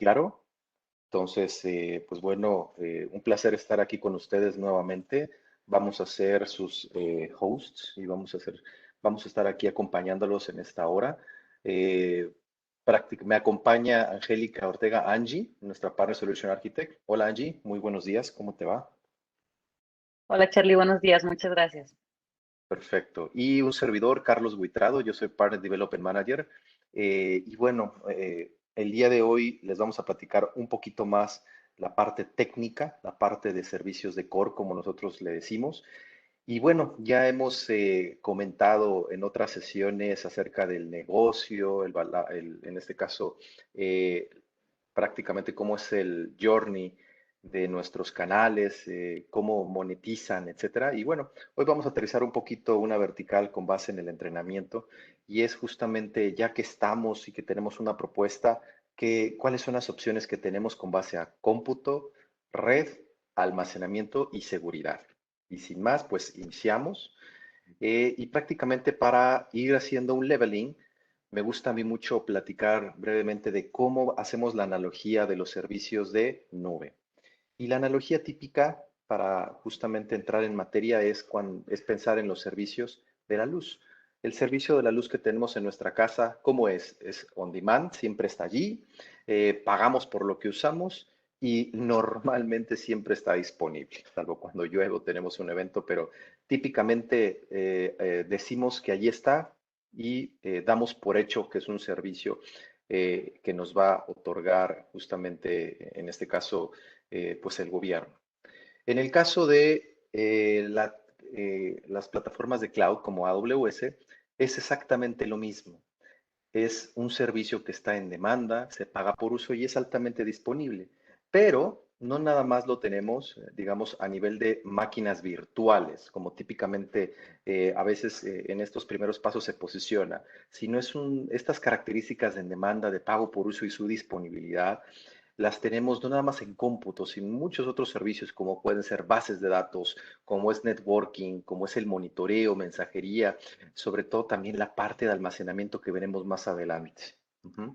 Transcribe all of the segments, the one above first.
claro. Entonces, pues bueno, un placer estar aquí con ustedes nuevamente. Vamos a ser sus hosts y vamos a estar aquí acompañándolos en esta hora. Eh, me acompaña Angélica Ortega Angie, nuestra Partner Solution Architect. Hola Angie, muy buenos días, ¿cómo te va? Hola Charlie, buenos días, muchas gracias. Perfecto. Y un servidor, Carlos Buitrado, yo soy Partner Development Manager. Y bueno, el día de hoy les vamos a platicar un poquito más la parte técnica, la parte de servicios de core, como nosotros le decimos. Y bueno, ya hemos comentado en otras sesiones acerca del negocio, en este caso, eh, prácticamente cómo es el journey de nuestros canales, cómo monetizan, etcétera. Y bueno, hoy vamos a aterrizar un poquito una vertical con base en el entrenamiento y es justamente ya que estamos y que tenemos una propuesta, cuáles son las opciones que tenemos con base a cómputo, red, almacenamiento y seguridad. Y sin más, pues iniciamos. Y prácticamente para ir haciendo un leveling, me gusta a mí mucho platicar brevemente de cómo hacemos la analogía de los servicios de nube. Y la analogía típica para justamente entrar en materia es pensar en los servicios de la luz. El servicio de la luz que tenemos en nuestra casa, ¿cómo es? Es on demand, siempre está allí, pagamos por lo que usamos y normalmente siempre está disponible, salvo cuando llueve o tenemos un evento, pero típicamente decimos que allí está y damos por hecho que es un servicio que nos va a otorgar justamente, en este caso, pues el gobierno. En el caso de las plataformas de cloud como AWS, es exactamente lo mismo. Es un servicio que está en demanda, se paga por uso y es altamente disponible. Pero no nada más lo tenemos, digamos, a nivel de máquinas virtuales, como típicamente a veces en estos primeros pasos se posiciona, sino estas características en demanda de pago por uso y su disponibilidad las tenemos no nada más en cómputo, sino en muchos otros servicios como pueden ser bases de datos, como es networking, como es el monitoreo, mensajería, sobre todo también la parte de almacenamiento que veremos más adelante. Ujú.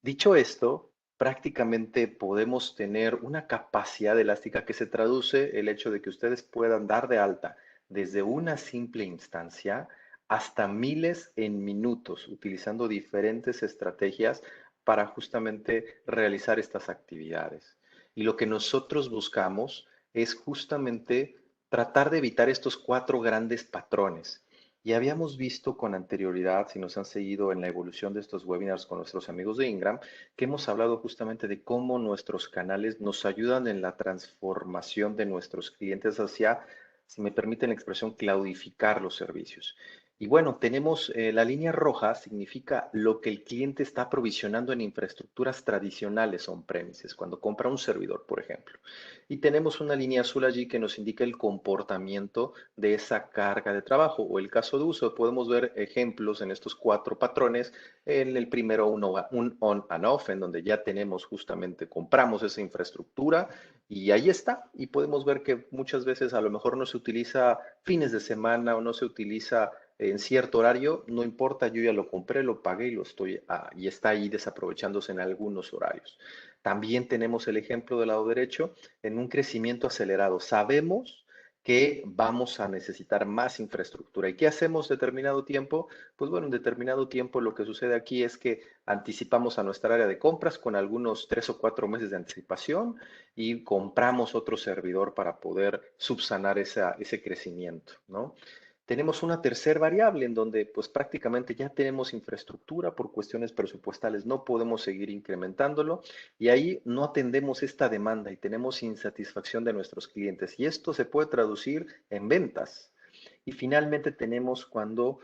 Dicho esto, prácticamente podemos tener una capacidad elástica que se traduce el hecho de que ustedes puedan dar de alta desde una simple instancia hasta miles en minutos, utilizando diferentes estrategias para justamente realizar estas actividades. Y lo que nosotros buscamos es justamente tratar de evitar estos cuatro grandes patrones. Y habíamos visto con anterioridad, si nos han seguido en la evolución de estos webinars con nuestros amigos de Ingram, que hemos hablado justamente de cómo nuestros canales nos ayudan en la transformación de nuestros clientes hacia, si me permiten la expresión, claudificar los servicios. Y bueno, tenemos la línea roja, significa lo que el cliente está provisionando en infraestructuras tradicionales on-premises, cuando compra un servidor, por ejemplo. Y tenemos una línea azul allí que nos indica el comportamiento de esa carga de trabajo o el caso de uso. Podemos ver ejemplos en estos cuatro patrones. En el primero, un on and off, en donde ya tenemos justamente, compramos esa infraestructura y ahí está. Y podemos ver que muchas veces a lo mejor no se utiliza fines de semana o no se utiliza en cierto horario, no importa, yo ya lo compré, lo pagué y y está ahí desaprovechándose en algunos horarios. También tenemos el ejemplo del lado derecho en un crecimiento acelerado. Sabemos que vamos a necesitar más infraestructura. ¿Y qué hacemos determinado tiempo? Pues bueno, en determinado tiempo lo que sucede aquí es que anticipamos a nuestra área de compras con algunos 3 o 4 meses de anticipación y compramos otro servidor para poder subsanar ese crecimiento, ¿no? Tenemos una tercera variable en donde pues prácticamente ya tenemos infraestructura por cuestiones presupuestales, no podemos seguir incrementándolo y ahí no atendemos esta demanda y tenemos insatisfacción de nuestros clientes y esto se puede traducir en ventas. Y finalmente tenemos cuando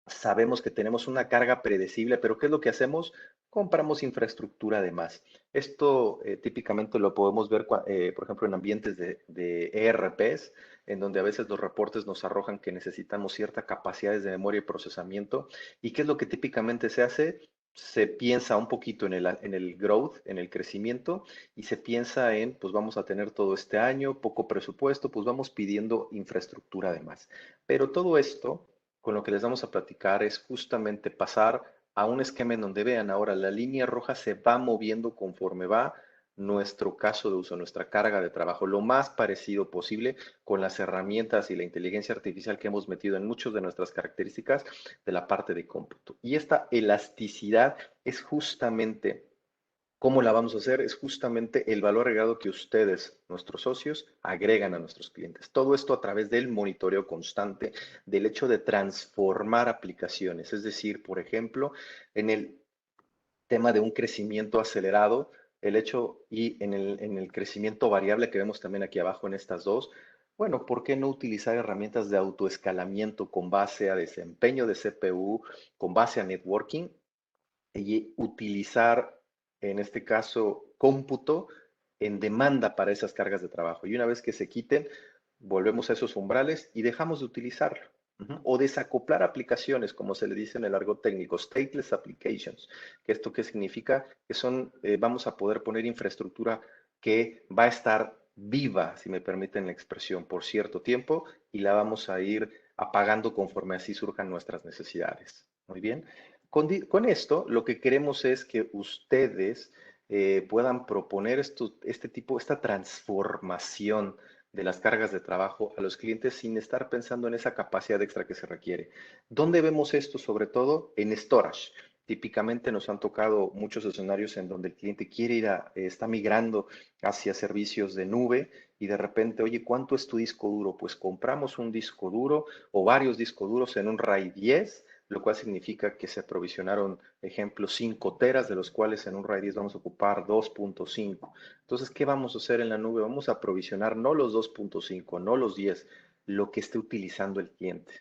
sabemos que tenemos una carga predecible, pero ¿qué es lo que hacemos? Compramos infraestructura además. Esto típicamente lo podemos ver, por ejemplo, en ambientes de ERPs, en donde a veces los reportes nos arrojan que necesitamos ciertas capacidades de memoria y procesamiento. ¿Y qué es lo que típicamente se hace? Se piensa un poquito en el growth, en el crecimiento, y se piensa en, pues vamos a tener todo este año, poco presupuesto, pues vamos pidiendo infraestructura además. Pero todo esto con lo que les vamos a platicar es justamente pasar a un esquema en donde vean ahora la línea roja se va moviendo conforme va nuestro caso de uso, nuestra carga de trabajo, lo más parecido posible con las herramientas y la inteligencia artificial que hemos metido en muchas de nuestras características de la parte de cómputo. Y esta elasticidad es justamente ¿cómo la vamos a hacer? Es justamente el valor agregado que ustedes, nuestros socios, agregan a nuestros clientes. Todo esto a través del monitoreo constante, del hecho de transformar aplicaciones. Es decir, por ejemplo, en el tema de un crecimiento acelerado, el hecho y en el crecimiento variable que vemos también aquí abajo en estas dos, bueno, ¿por qué no utilizar herramientas de autoescalamiento con base a desempeño de CPU, con base a networking y utilizar, en este caso, cómputo en demanda para esas cargas de trabajo? Y una vez que se quiten, volvemos a esos umbrales y dejamos de utilizarlo. O desacoplar aplicaciones, como se le dice en el argot técnico, stateless applications. ¿Que esto qué significa? Que son, vamos a poder poner infraestructura que va a estar viva, si me permiten la expresión, por cierto tiempo y la vamos a ir apagando conforme así surjan nuestras necesidades. Muy bien. Con esto, lo que queremos es que ustedes puedan proponer esta transformación de las cargas de trabajo a los clientes sin estar pensando en esa capacidad extra que se requiere. ¿Dónde vemos esto? Sobre todo en storage. Típicamente nos han tocado muchos escenarios en donde el cliente quiere está migrando hacia servicios de nube y de repente, oye, ¿cuánto es tu disco duro? Pues compramos un disco duro o varios discos duros en un RAID 10, lo cual significa que se aprovisionaron, ejemplo, 5 teras, de los cuales en un RAID 10 vamos a ocupar 2.5. Entonces, ¿qué vamos a hacer en la nube? Vamos a aprovisionar no los 2.5, no los 10, lo que esté utilizando el cliente.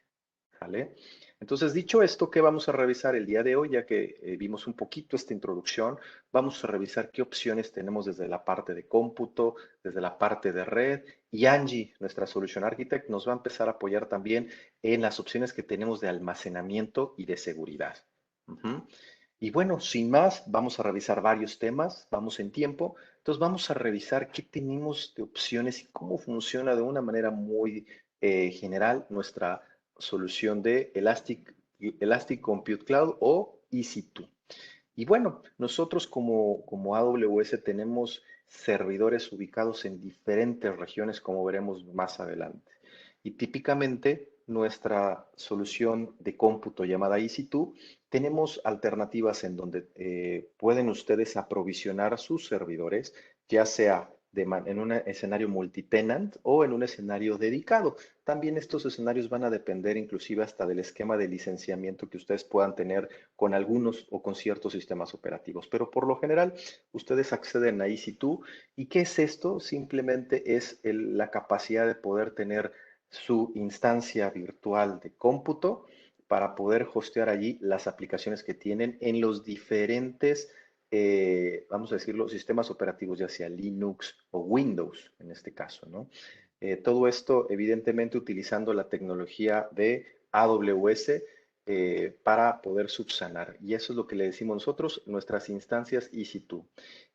¿Vale? Entonces, dicho esto, ¿qué vamos a revisar el día de hoy? Ya que vimos un poquito esta introducción, vamos a revisar qué opciones tenemos desde la parte de cómputo, desde la parte de red, y Angie, nuestra Solution Architect, nos va a empezar a apoyar también en las opciones que tenemos de almacenamiento y de seguridad. Ujú. Y bueno, sin más, vamos a revisar varios temas, vamos en tiempo, entonces vamos a revisar qué tenemos de opciones y cómo funciona de una manera muy general nuestra solución de Elastic Compute Cloud o EC2. Y bueno, nosotros como AWS tenemos servidores ubicados en diferentes regiones, como veremos más adelante. Y típicamente nuestra solución de cómputo llamada EC2, tenemos alternativas en donde pueden ustedes aprovisionar sus servidores, ya sea en un escenario multitenant o en un escenario dedicado. También estos escenarios van a depender inclusive hasta del esquema de licenciamiento que ustedes puedan tener con algunos o con ciertos sistemas operativos. Pero por lo general, ustedes acceden a EC2. ¿Y qué es esto? Simplemente es la capacidad de poder tener su instancia virtual de cómputo para poder hostear allí las aplicaciones que tienen en los diferentes, vamos a decirlo, sistemas operativos, ya sea Linux o Windows en este caso, ¿no? Todo esto, evidentemente, utilizando la tecnología de AWS para poder subsanar. Y eso es lo que le decimos nosotros, nuestras instancias EC2.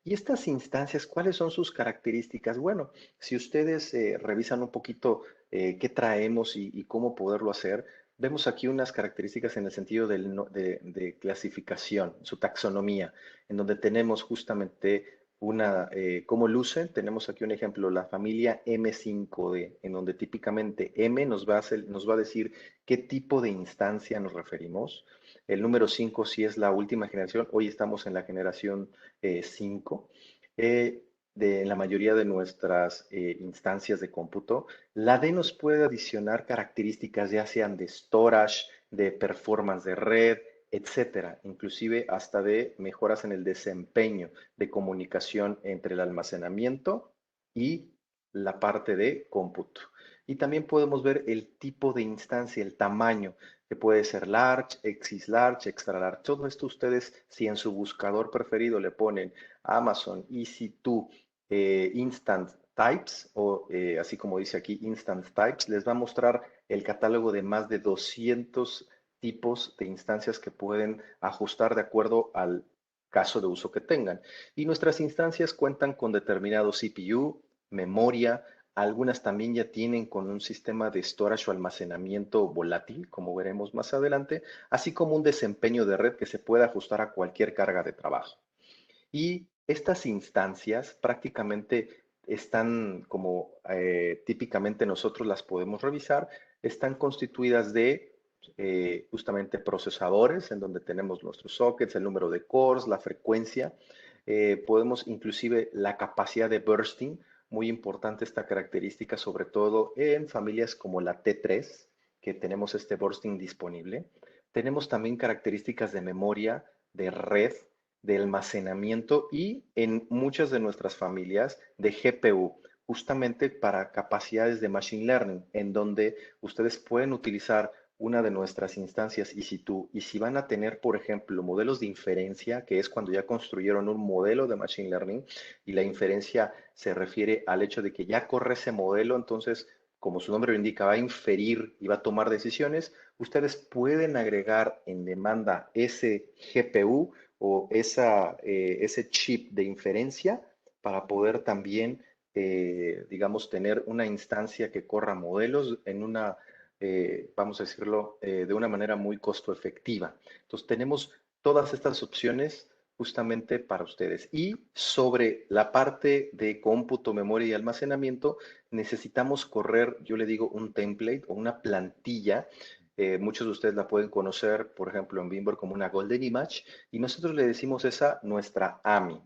Y estas instancias, ¿cuáles son sus características? Bueno, si ustedes revisan un poquito qué traemos y cómo poderlo hacer, vemos aquí unas características en el sentido de clasificación, su taxonomía, en donde tenemos justamente cómo lucen. Tenemos aquí un ejemplo, la familia M5D, en donde típicamente M nos va a decir qué tipo de instancia nos referimos. El número 5 si es la última generación, hoy estamos en la generación 5. En la mayoría de nuestras instancias de cómputo, la D nos puede adicionar características ya sean de storage, de performance de red, etcétera, inclusive hasta de mejoras en el desempeño de comunicación entre el almacenamiento y la parte de cómputo. Y también podemos ver el tipo de instancia, el tamaño, que puede ser large, exis large, extra large. Todo esto ustedes, si en su buscador preferido le ponen Amazon EC2 Instant Types, o así como dice aquí, Instant Types, les va a mostrar el catálogo de más de 200 tipos de instancias que pueden ajustar de acuerdo al caso de uso que tengan. Y nuestras instancias cuentan con determinado CPU, memoria, Algunas también ya tienen con un sistema de storage o almacenamiento volátil, como veremos más adelante, así como un desempeño de red que se puede ajustar a cualquier carga de trabajo. Y estas instancias prácticamente están como típicamente nosotros las podemos revisar, están constituidas de justamente procesadores en donde tenemos nuestros sockets, el número de cores, la frecuencia. Podemos inclusive la capacidad de bursting, muy importante esta característica, sobre todo en familias como la T3, que tenemos este bursting disponible. Tenemos también características de memoria, de red, de almacenamiento y en muchas de nuestras familias de GPU, justamente para capacidades de Machine Learning, en donde ustedes pueden utilizar una de nuestras instancias EC2 y si van a tener, por ejemplo, modelos de inferencia, que es cuando ya construyeron un modelo de Machine Learning y la inferencia se refiere al hecho de que ya corre ese modelo, entonces, como su nombre lo indica, va a inferir y va a tomar decisiones, ustedes pueden agregar en demanda ese GPU o ese chip de inferencia para poder también, digamos, tener una instancia que corra modelos en una, vamos a decirlo, de una manera muy costo efectiva. Entonces, tenemos todas estas opciones justamente para ustedes. Y sobre la parte de cómputo, memoria y almacenamiento, necesitamos correr, yo le digo, un template o una plantilla. Muchos de ustedes la pueden conocer, por ejemplo, en Vimber como una Golden Image, y nosotros le decimos esa nuestra AMI.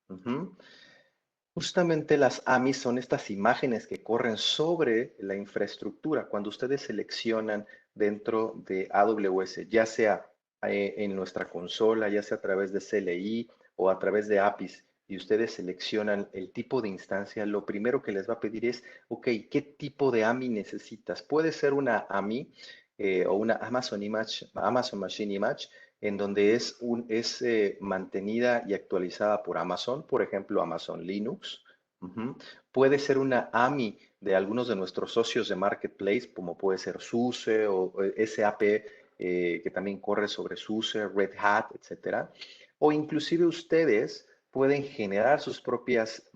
Ujú. Justamente las AMI son estas imágenes que corren sobre la infraestructura. Cuando ustedes seleccionan dentro de AWS, ya sea en nuestra consola, ya sea a través de CLI o a través de APIs, y ustedes seleccionan el tipo de instancia, lo primero que les va a pedir es, ok, ¿qué tipo de AMI necesitas? Puede ser una AMI o una Amazon Image, Amazon Machine Image, en donde es mantenida y actualizada por Amazon, por ejemplo, Amazon Linux. Ujú. Puede ser una AMI de algunos de nuestros socios de Marketplace, como puede ser SUSE o SAP, que también corre sobre SUSE, Red Hat, etcétera. O inclusive ustedes pueden generar sus propias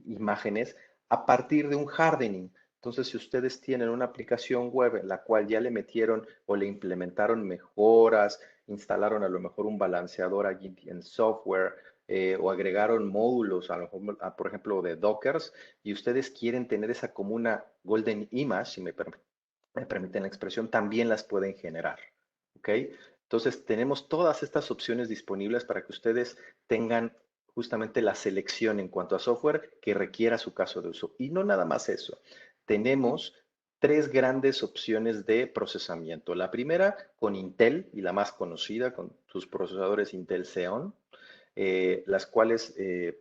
imágenes a partir de un hardening. Entonces, si ustedes tienen una aplicación web en la cual ya le metieron o le implementaron mejoras, instalaron a lo mejor un balanceador allí en software o agregaron módulos, a lo mejor, por ejemplo, de Dockers, y ustedes quieren tener esa como una Golden Image, si me permiten la expresión, también las pueden generar. ¿Ok? Entonces, tenemos todas estas opciones disponibles para que ustedes tengan justamente la selección en cuanto a software que requiera su caso de uso. Y no nada más eso. Tenemos tres grandes opciones de procesamiento. La primera con Intel y la más conocida con sus procesadores Intel Xeon, las cuales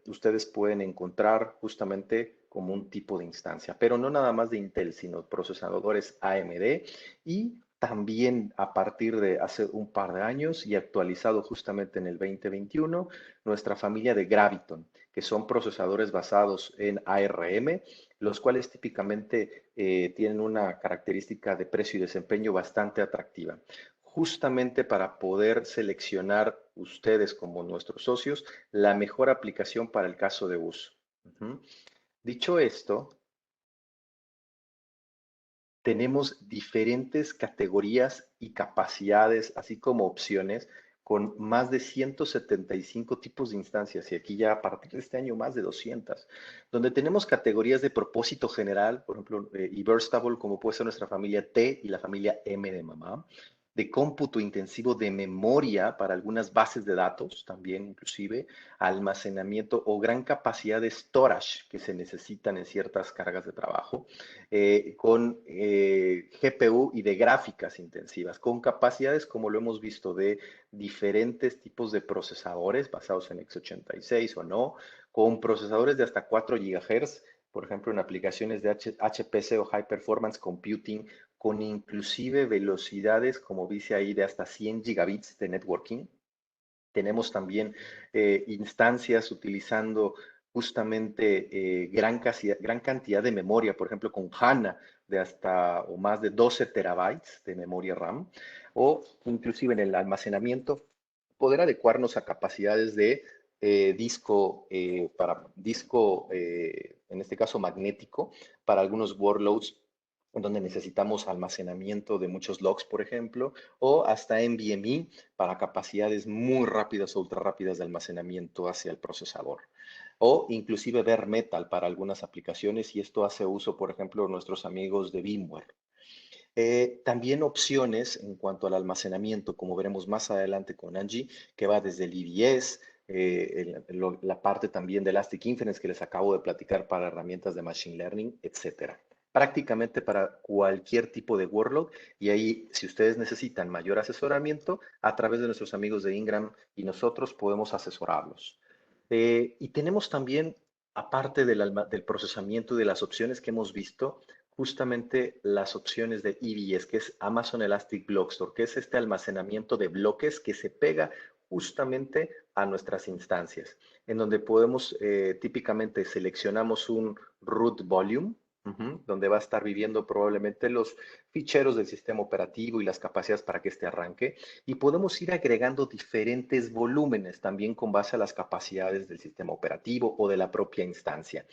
ustedes pueden encontrar justamente como un tipo de instancia, pero no nada más de Intel, sino procesadores AMD y también a partir de hace un par de años y actualizado justamente en el 2021, nuestra familia de Graviton, que son procesadores basados en ARM, los cuales típicamente tienen una característica de precio y desempeño bastante atractiva, justamente para poder seleccionar ustedes como nuestros socios la mejor aplicación para el caso de uso. Ujú. Dicho esto, tenemos diferentes categorías y capacidades, así como opciones, con más de 175 tipos de instancias, y aquí ya a partir de este año más de 200, donde tenemos categorías de propósito general, por ejemplo, y Burstable, como puede ser nuestra familia T y la familia M de mamá, de cómputo intensivo de memoria para algunas bases de datos, también inclusive, almacenamiento o gran capacidad de storage que se necesitan en ciertas cargas de trabajo con GPU y de gráficas intensivas, con capacidades, como lo hemos visto, de diferentes tipos de procesadores basados en x86 o no, con procesadores de hasta 4 GHz, por ejemplo, en aplicaciones de HPC o High Performance Computing, con inclusive velocidades, como dice ahí, de hasta 100 gigabits de networking. Tenemos también instancias utilizando justamente gran cantidad de memoria, por ejemplo, con HANA de hasta o más de 12 terabytes de memoria RAM, o inclusive en el almacenamiento, poder adecuarnos a capacidades de disco, en este caso magnético, para algunos workloads en donde necesitamos almacenamiento de muchos logs, por ejemplo, o hasta NVMe para capacidades muy rápidas o ultra rápidas de almacenamiento hacia el procesador. O inclusive bare metal para algunas aplicaciones, y esto hace uso, por ejemplo, de nuestros amigos de VMware. También opciones en cuanto al almacenamiento, como veremos más adelante con Angie, que va desde el IDS, la parte también de Elastic Inference que les acabo de platicar para herramientas de Machine Learning, etcétera. Prácticamente para cualquier tipo de workload, y ahí, si ustedes necesitan mayor asesoramiento, a través de nuestros amigos de Ingram y nosotros podemos asesorarlos. Y tenemos también, aparte del procesamiento y de las opciones que hemos visto, justamente las opciones de EBS, que es Amazon Elastic Block Store, que es este almacenamiento de bloques que se pega justamente a nuestras instancias, en donde podemos, típicamente seleccionamos un root volume, donde va a estar viviendo probablemente los ficheros del sistema operativo y las capacidades para que este arranque, y podemos ir agregando diferentes volúmenes también con base a las capacidades del sistema operativo o de la propia instancia.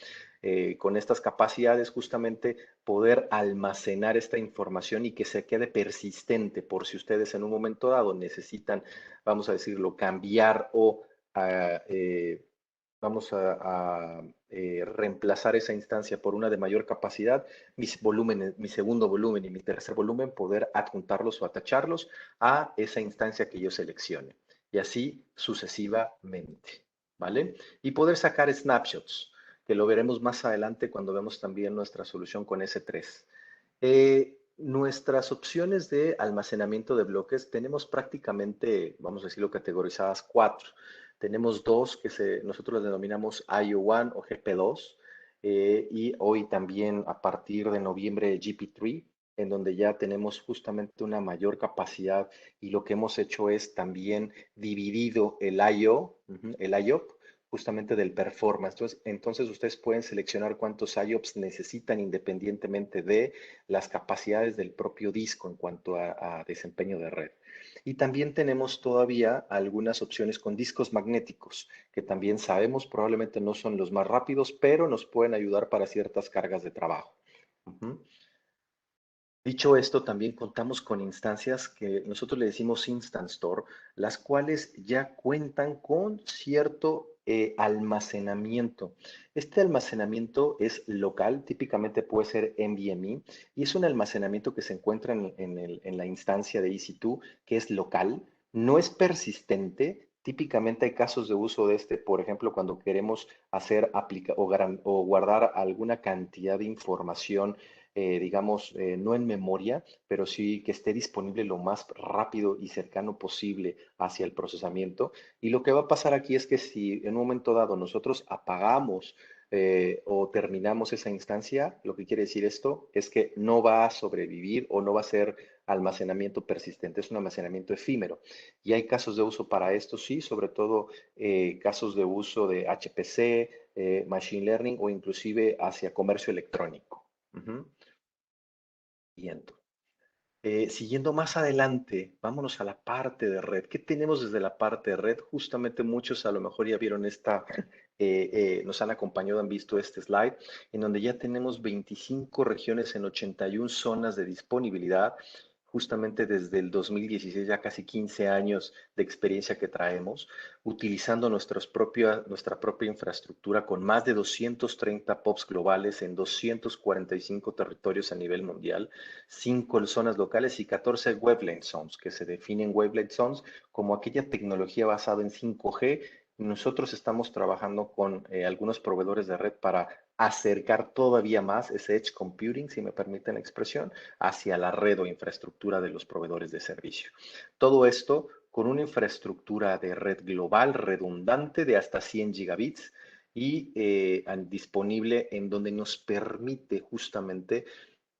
Con estas capacidades justamente poder almacenar esta información y que se quede persistente por si ustedes en un momento dado necesitan, vamos a decirlo, cambiar o ah, vamos a reemplazar esa instancia por una de mayor capacidad, mis volúmenes, mi segundo volumen y mi tercer volumen, poder adjuntarlos o atacharlos a esa instancia que yo seleccione. Y así sucesivamente, ¿vale? Y poder sacar snapshots, que lo veremos más adelante cuando vemos también nuestra solución con S3. Nuestras opciones de almacenamiento de bloques tenemos prácticamente, vamos a decirlo, categorizadas cuatro. Tenemos dos que nosotros las denominamos IO1 o GP2, y hoy también a partir de noviembre GP3, en donde ya tenemos justamente una mayor capacidad, y lo que hemos hecho es también dividido el IO, el IOP, justamente del performance. Entonces ustedes pueden seleccionar cuántos IOPS necesitan independientemente de las capacidades del propio disco en cuanto a desempeño de red. Y también tenemos todavía algunas opciones con discos magnéticos, que también sabemos probablemente no son los más rápidos, pero nos pueden ayudar para ciertas cargas de trabajo. Dicho esto, también contamos con instancias que nosotros le decimos Instant Store, las cuales ya cuentan con cierto almacenamiento. Este almacenamiento es local, típicamente puede ser NVMe, y es un almacenamiento que se encuentra en la instancia de EC2, que es local, no es persistente. Típicamente hay casos de uso de este, por ejemplo, cuando queremos hacer o guardar alguna cantidad de información, digamos, no en memoria, pero sí que esté disponible lo más rápido y cercano posible hacia el procesamiento. Y lo que va a pasar aquí es que si en un momento dado nosotros apagamos o terminamos esa instancia, lo que quiere decir esto es que no va a sobrevivir o no va a ser almacenamiento persistente, es un almacenamiento efímero. Y hay casos de uso para esto, sí, sobre todo casos de uso de HPC, Machine Learning o inclusive hacia comercio electrónico. Viendo. Siguiendo más adelante, vámonos a la parte de red. ¿Qué tenemos desde la parte de red? Justamente muchos a lo mejor ya vieron nos han acompañado, han visto este slide, en donde ya tenemos 25 regiones en 81 zonas de disponibilidad, justamente desde el 2016, ya casi 15 años de experiencia que traemos, utilizando nuestra propia infraestructura con más de 230 POPs globales en 245 territorios a nivel mundial, 5 zonas locales y 14 wavelength zones, que se definen wavelength zones como aquella tecnología basada en 5G. Nosotros estamos trabajando con algunos proveedores de red para acercar todavía más ese edge computing, si me permiten la expresión, hacia la red o infraestructura de los proveedores de servicio. Todo esto con una infraestructura de red global redundante de hasta 100 gigabits y disponible, en donde nos permite justamente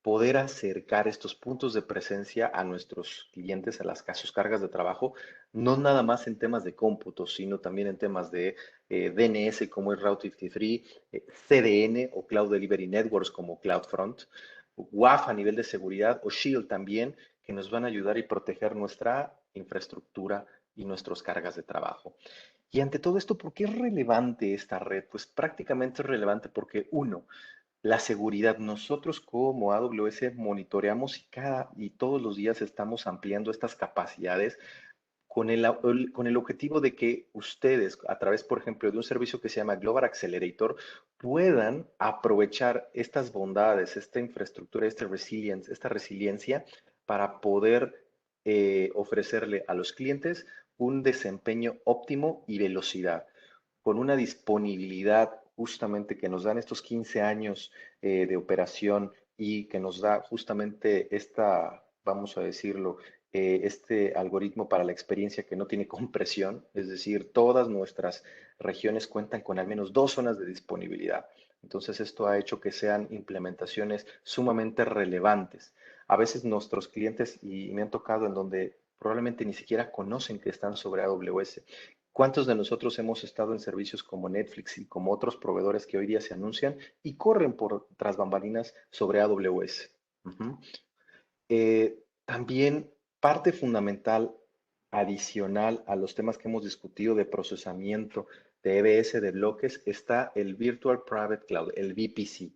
poder acercar estos puntos de presencia a nuestros clientes, sus cargas de trabajo, no nada más en temas de cómputo, sino también en temas de DNS como es Route 53, CDN o Cloud Delivery Networks como CloudFront, WAF a nivel de seguridad o Shield también, que nos van a ayudar y proteger nuestra infraestructura y nuestras cargas de trabajo. Y ante todo esto, ¿por qué es relevante esta red? Pues prácticamente es relevante porque uno, la seguridad. Nosotros como AWS monitoreamos y todos los días estamos ampliando estas capacidades con el objetivo de que ustedes, a través, por ejemplo, de un servicio que se llama Global Accelerator, puedan aprovechar estas bondades, esta infraestructura, esta resiliencia para poder ofrecerle a los clientes un desempeño óptimo y velocidad, con una disponibilidad justamente que nos dan estos 15 años de operación y que nos da justamente esta, vamos a decirlo, este algoritmo para la experiencia que no tiene compresión, es decir, todas nuestras regiones cuentan con al menos 2 zonas de disponibilidad. Entonces, esto ha hecho que sean implementaciones sumamente relevantes. A veces nuestros clientes, y me han tocado en donde probablemente ni siquiera conocen que están sobre AWS. ¿Cuántos de nosotros hemos estado en servicios como Netflix y como otros proveedores que hoy día se anuncian y corren por tras bambalinas sobre AWS? Ujú. También parte fundamental adicional a los temas que hemos discutido de procesamiento de EBS de bloques está el Virtual Private Cloud, el VPC.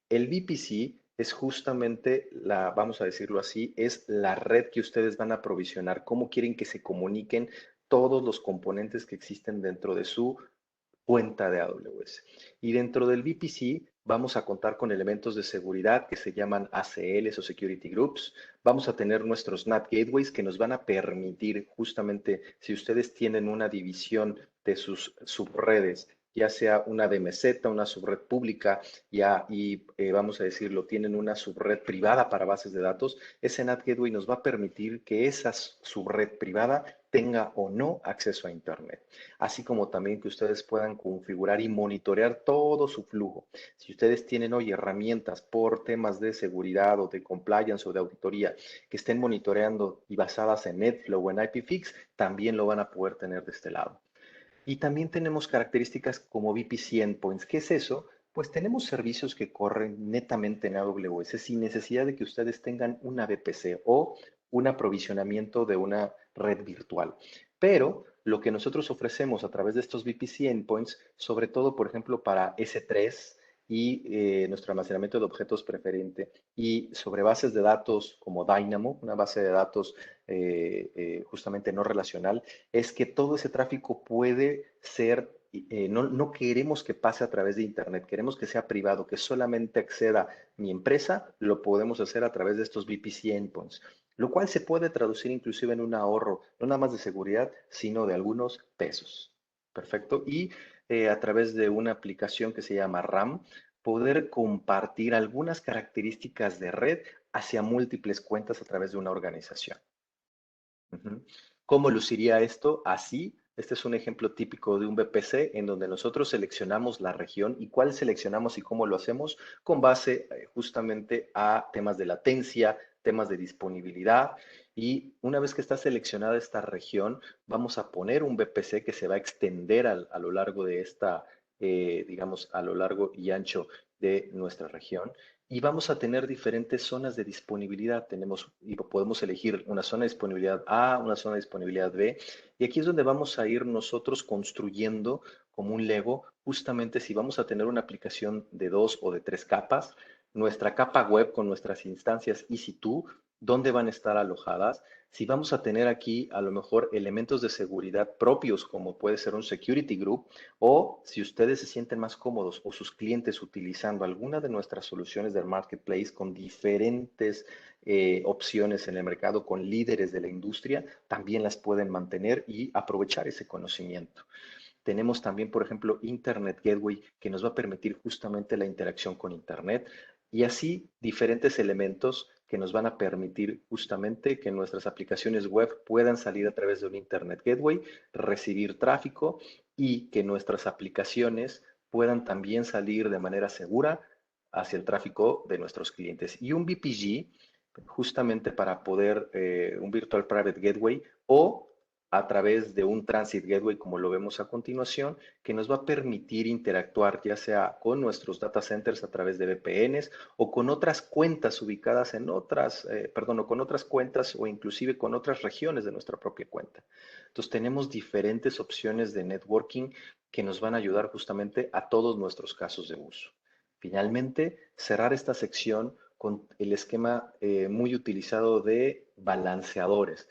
El VPC es justamente vamos a decirlo así, es la red que ustedes van a provisionar, cómo quieren que se comuniquen todos los componentes que existen dentro de su cuenta de AWS. Y dentro del VPC vamos a contar con elementos de seguridad que se llaman ACLs o Security Groups. Vamos a tener nuestros NAT Gateways que nos van a permitir justamente, si ustedes tienen una división de sus subredes, ya sea una DMZ, una subred pública, vamos a decirlo, tienen una subred privada para bases de datos, ese NAT Gateway nos va a permitir que esa subred privada tenga o no acceso a Internet, así como también que ustedes puedan configurar y monitorear todo su flujo. Si ustedes tienen hoy herramientas por temas de seguridad o de compliance o de auditoría que estén monitoreando y basadas en NetFlow o en IPFix, también lo van a poder tener de este lado. Y también tenemos características como VPC Endpoints. ¿Qué es eso? Pues tenemos servicios que corren netamente en AWS sin necesidad de que ustedes tengan una VPC o un aprovisionamiento de una red virtual. Pero lo que nosotros ofrecemos a través de estos VPC Endpoints, sobre todo, por ejemplo, para S3 y nuestro almacenamiento de objetos preferente, y sobre bases de datos como Dynamo, una base de datos justamente no relacional, es que todo ese tráfico puede ser, no queremos que pase a través de Internet, queremos que sea privado, que solamente acceda mi empresa, lo podemos hacer a través de estos VPC endpoints, lo cual se puede traducir inclusive en un ahorro, no nada más de seguridad, sino de algunos pesos. Perfecto. Y a través de una aplicación que se llama RAM, poder compartir algunas características de red hacia múltiples cuentas a través de una organización. Ujú. ¿Cómo luciría esto? Así, este es un ejemplo típico de un VPC en donde nosotros seleccionamos la región y cuál seleccionamos y cómo lo hacemos con base justamente a temas de latencia, temas de disponibilidad. Y una vez que está seleccionada esta región, vamos a poner un VPC que se va a extender a lo largo de esta, digamos, a lo largo y ancho de nuestra región y vamos a tener diferentes zonas de disponibilidad. Tenemos y podemos elegir una zona de disponibilidad A, una zona de disponibilidad B, y aquí es donde vamos a ir nosotros construyendo como un Lego, justamente si vamos a tener una aplicación de 2 o de 3 capas, nuestra capa web con nuestras instancias EC2, dónde van a estar alojadas, si vamos a tener aquí a lo mejor elementos de seguridad propios, como puede ser un security group, o si ustedes se sienten más cómodos o sus clientes utilizando alguna de nuestras soluciones del marketplace con diferentes opciones en el mercado, con líderes de la industria, también las pueden mantener y aprovechar ese conocimiento. Tenemos también, por ejemplo, Internet Gateway, que nos va a permitir justamente la interacción con Internet y así diferentes elementos que nos van a permitir justamente que nuestras aplicaciones web puedan salir a través de un Internet Gateway, recibir tráfico y que nuestras aplicaciones puedan también salir de manera segura hacia el tráfico de nuestros clientes. Y un VPG, justamente para poder, un Virtual Private Gateway o a través de un Transit Gateway, como lo vemos a continuación, que nos va a permitir interactuar ya sea con nuestros data centers a través de VPNs o con otras cuentas ubicadas en otras, perdón, o con otras cuentas o inclusive con otras regiones de nuestra propia cuenta. Entonces tenemos diferentes opciones de networking que nos van a ayudar justamente a todos nuestros casos de uso. Finalmente, cerrar esta sección con el esquema muy utilizado de balanceadores,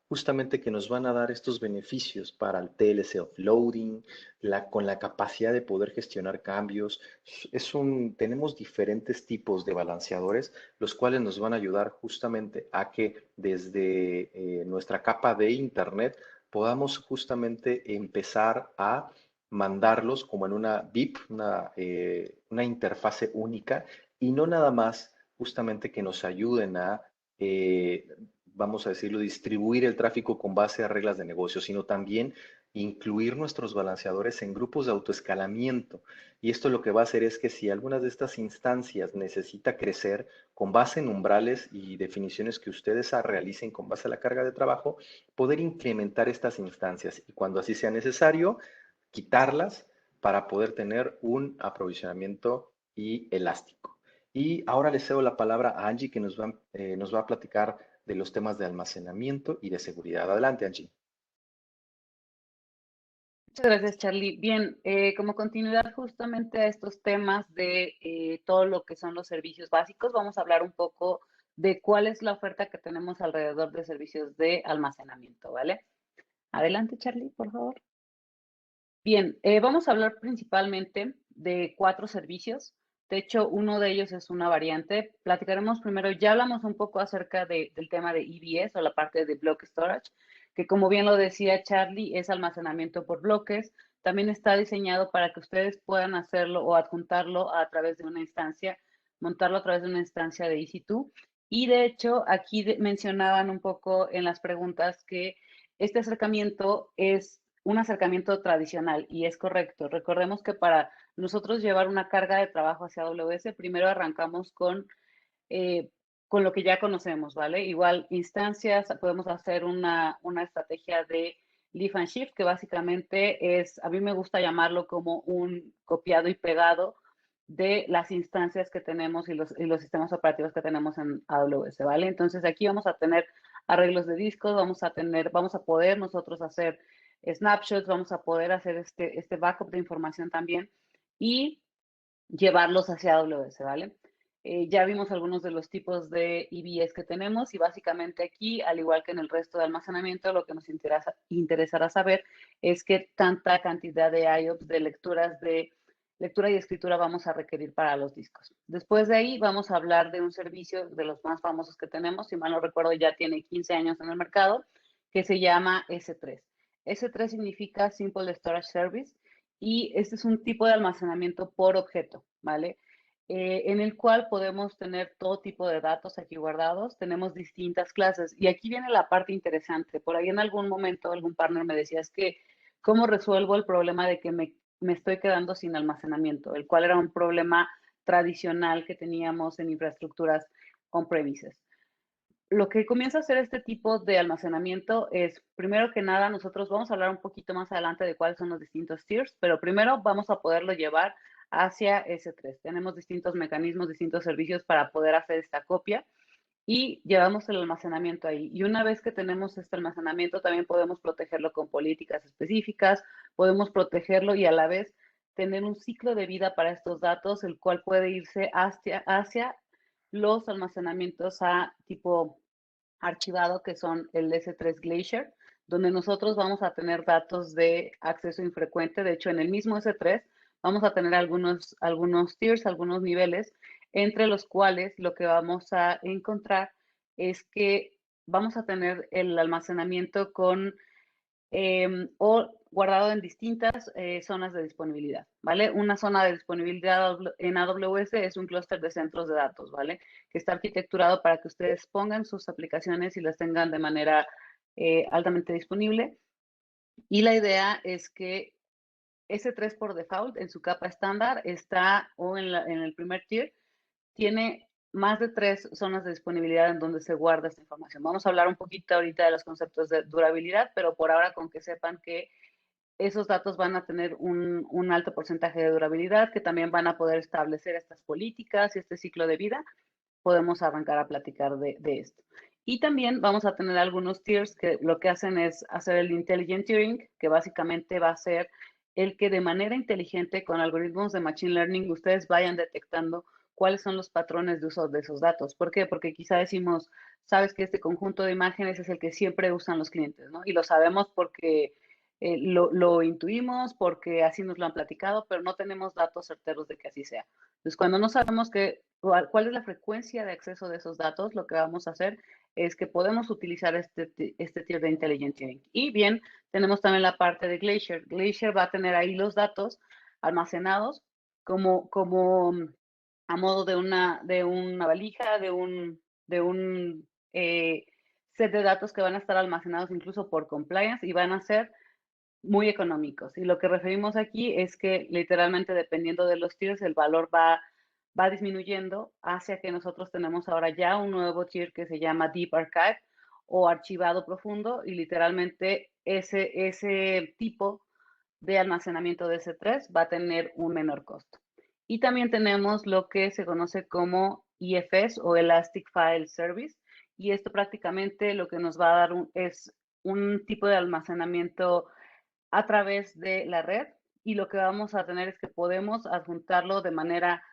justamente que nos van a dar estos beneficios para el TLC offloading, con la capacidad de poder gestionar cambios. Tenemos diferentes tipos de balanceadores, los cuales nos van a ayudar justamente a que desde nuestra capa de Internet podamos justamente empezar a mandarlos como en una VIP, una interfase única, y no nada más justamente que nos ayuden a eh, vamos a decirlo, distribuir el tráfico con base a reglas de negocio, sino también incluir nuestros balanceadores en grupos de autoescalamiento. Y esto lo que va a hacer es que si alguna de estas instancias necesita crecer con base en umbrales y definiciones que ustedes realicen con base a la carga de trabajo, poder incrementar estas instancias y cuando así sea necesario, quitarlas para poder tener un aprovisionamiento y elástico. Y ahora le cedo la palabra a Angie que nos va a platicar de los temas de almacenamiento y de seguridad. Adelante, Angie. Muchas gracias, Charlie. Bien, como continuidad justamente a estos temas de todo lo que son los servicios básicos, vamos a hablar un poco de cuál es la oferta que tenemos alrededor de servicios de almacenamiento, ¿vale? Adelante, Charlie, por favor. Bien, vamos a hablar principalmente de 4 servicios. De hecho, uno de ellos es una variante. Platicaremos primero, ya hablamos un poco acerca del tema de EBS o la parte de Block Storage, que como bien lo decía Charlie, es almacenamiento por bloques. También está diseñado para que ustedes puedan hacerlo o adjuntarlo a través de una instancia, montarlo a través de una instancia de EC2. Y de hecho, aquí mencionaban un poco en las preguntas que este acercamiento es un acercamiento tradicional y es correcto. Recordemos que para nosotros llevar una carga de trabajo hacia AWS, primero arrancamos con lo que ya conocemos, ¿vale? Igual instancias, podemos hacer una estrategia de lift and shift, que básicamente es, a mí me gusta llamarlo como un copiado y pegado de las instancias que tenemos y los sistemas operativos que tenemos en AWS, ¿vale? Entonces aquí vamos a tener arreglos de discos, vamos a poder nosotros hacer snapshots, vamos a poder hacer este backup de información también y llevarlos hacia AWS, ¿vale? Ya vimos algunos de los tipos de EBS que tenemos y básicamente aquí, al igual que en el resto de almacenamiento, lo que nos interesará saber es qué tanta cantidad de IOPS, de lectura y escritura vamos a requerir para los discos. Después de ahí vamos a hablar de un servicio de los más famosos que tenemos, si mal no recuerdo ya tiene 15 años en el mercado, que se llama S3. S3 significa Simple Storage Service y este es un tipo de almacenamiento por objeto, ¿vale? En el cual podemos tener todo tipo de datos aquí guardados, tenemos distintas clases y aquí viene la parte interesante. Por ahí en algún momento algún partner me decía, es que, ¿cómo resuelvo el problema de que me estoy quedando sin almacenamiento? El cual era un problema tradicional que teníamos en infraestructuras on-premises. Lo que comienza a hacer este tipo de almacenamiento es, primero que nada, nosotros vamos a hablar un poquito más adelante de cuáles son los distintos tiers, pero primero vamos a poderlo llevar hacia S3. Tenemos distintos mecanismos, distintos servicios para poder hacer esta copia y llevamos el almacenamiento ahí. Y una vez que tenemos este almacenamiento, también podemos protegerlo con políticas específicas, podemos protegerlo y a la vez tener un ciclo de vida para estos datos, el cual puede irse hacia los almacenamientos a tipo archivado, que son el S3 Glacier, donde nosotros vamos a tener datos de acceso infrecuente. De hecho, en el mismo S3 vamos a tener algunos tiers, algunos niveles, entre los cuales lo que vamos a encontrar es que vamos a tener el almacenamiento o guardado en distintas zonas de disponibilidad, ¿vale? Una zona de disponibilidad en AWS es un clúster de centros de datos, ¿vale? Que está arquitecturado para que ustedes pongan sus aplicaciones y las tengan de manera altamente disponible. Y la idea es que S3 por default en su capa estándar está o en el primer tier, tiene más de 3 zonas de disponibilidad en donde se guarda esta información. Vamos a hablar un poquito ahorita de los conceptos de durabilidad, pero por ahora con que sepan que esos datos van a tener un alto porcentaje de durabilidad, que también van a poder establecer estas políticas y este ciclo de vida, podemos arrancar a platicar de esto. Y también vamos a tener algunos tiers que lo que hacen es hacer el intelligent tiering, que básicamente va a ser el que de manera inteligente con algoritmos de machine learning ustedes vayan detectando cuáles son los patrones de uso de esos datos. ¿Por qué? Porque quizá decimos, sabes que este conjunto de imágenes es el que siempre usan los clientes, ¿no? Y lo sabemos porque lo intuimos, porque así nos lo han platicado, pero no tenemos datos certeros de que así sea. Entonces, cuando no sabemos cuál es la frecuencia de acceso de esos datos, lo que vamos a hacer es que podemos utilizar este tier de Intelligent Tuning. Y bien, tenemos también la parte de Glacier. Glacier va a tener ahí los datos almacenados como a modo de una valija, de un set de datos que van a estar almacenados incluso por compliance y van a ser muy económicos. Y lo que referimos aquí es que literalmente dependiendo de los tiers, el valor va disminuyendo hacia que nosotros tenemos ahora ya un nuevo tier que se llama Deep Archive o archivado profundo y literalmente ese tipo de almacenamiento de S3 va a tener un menor costo. Y también tenemos lo que se conoce como EFS o Elastic File Service y esto prácticamente lo que nos va a dar es un tipo de almacenamiento a través de la red y lo que vamos a tener es que podemos adjuntarlo de manera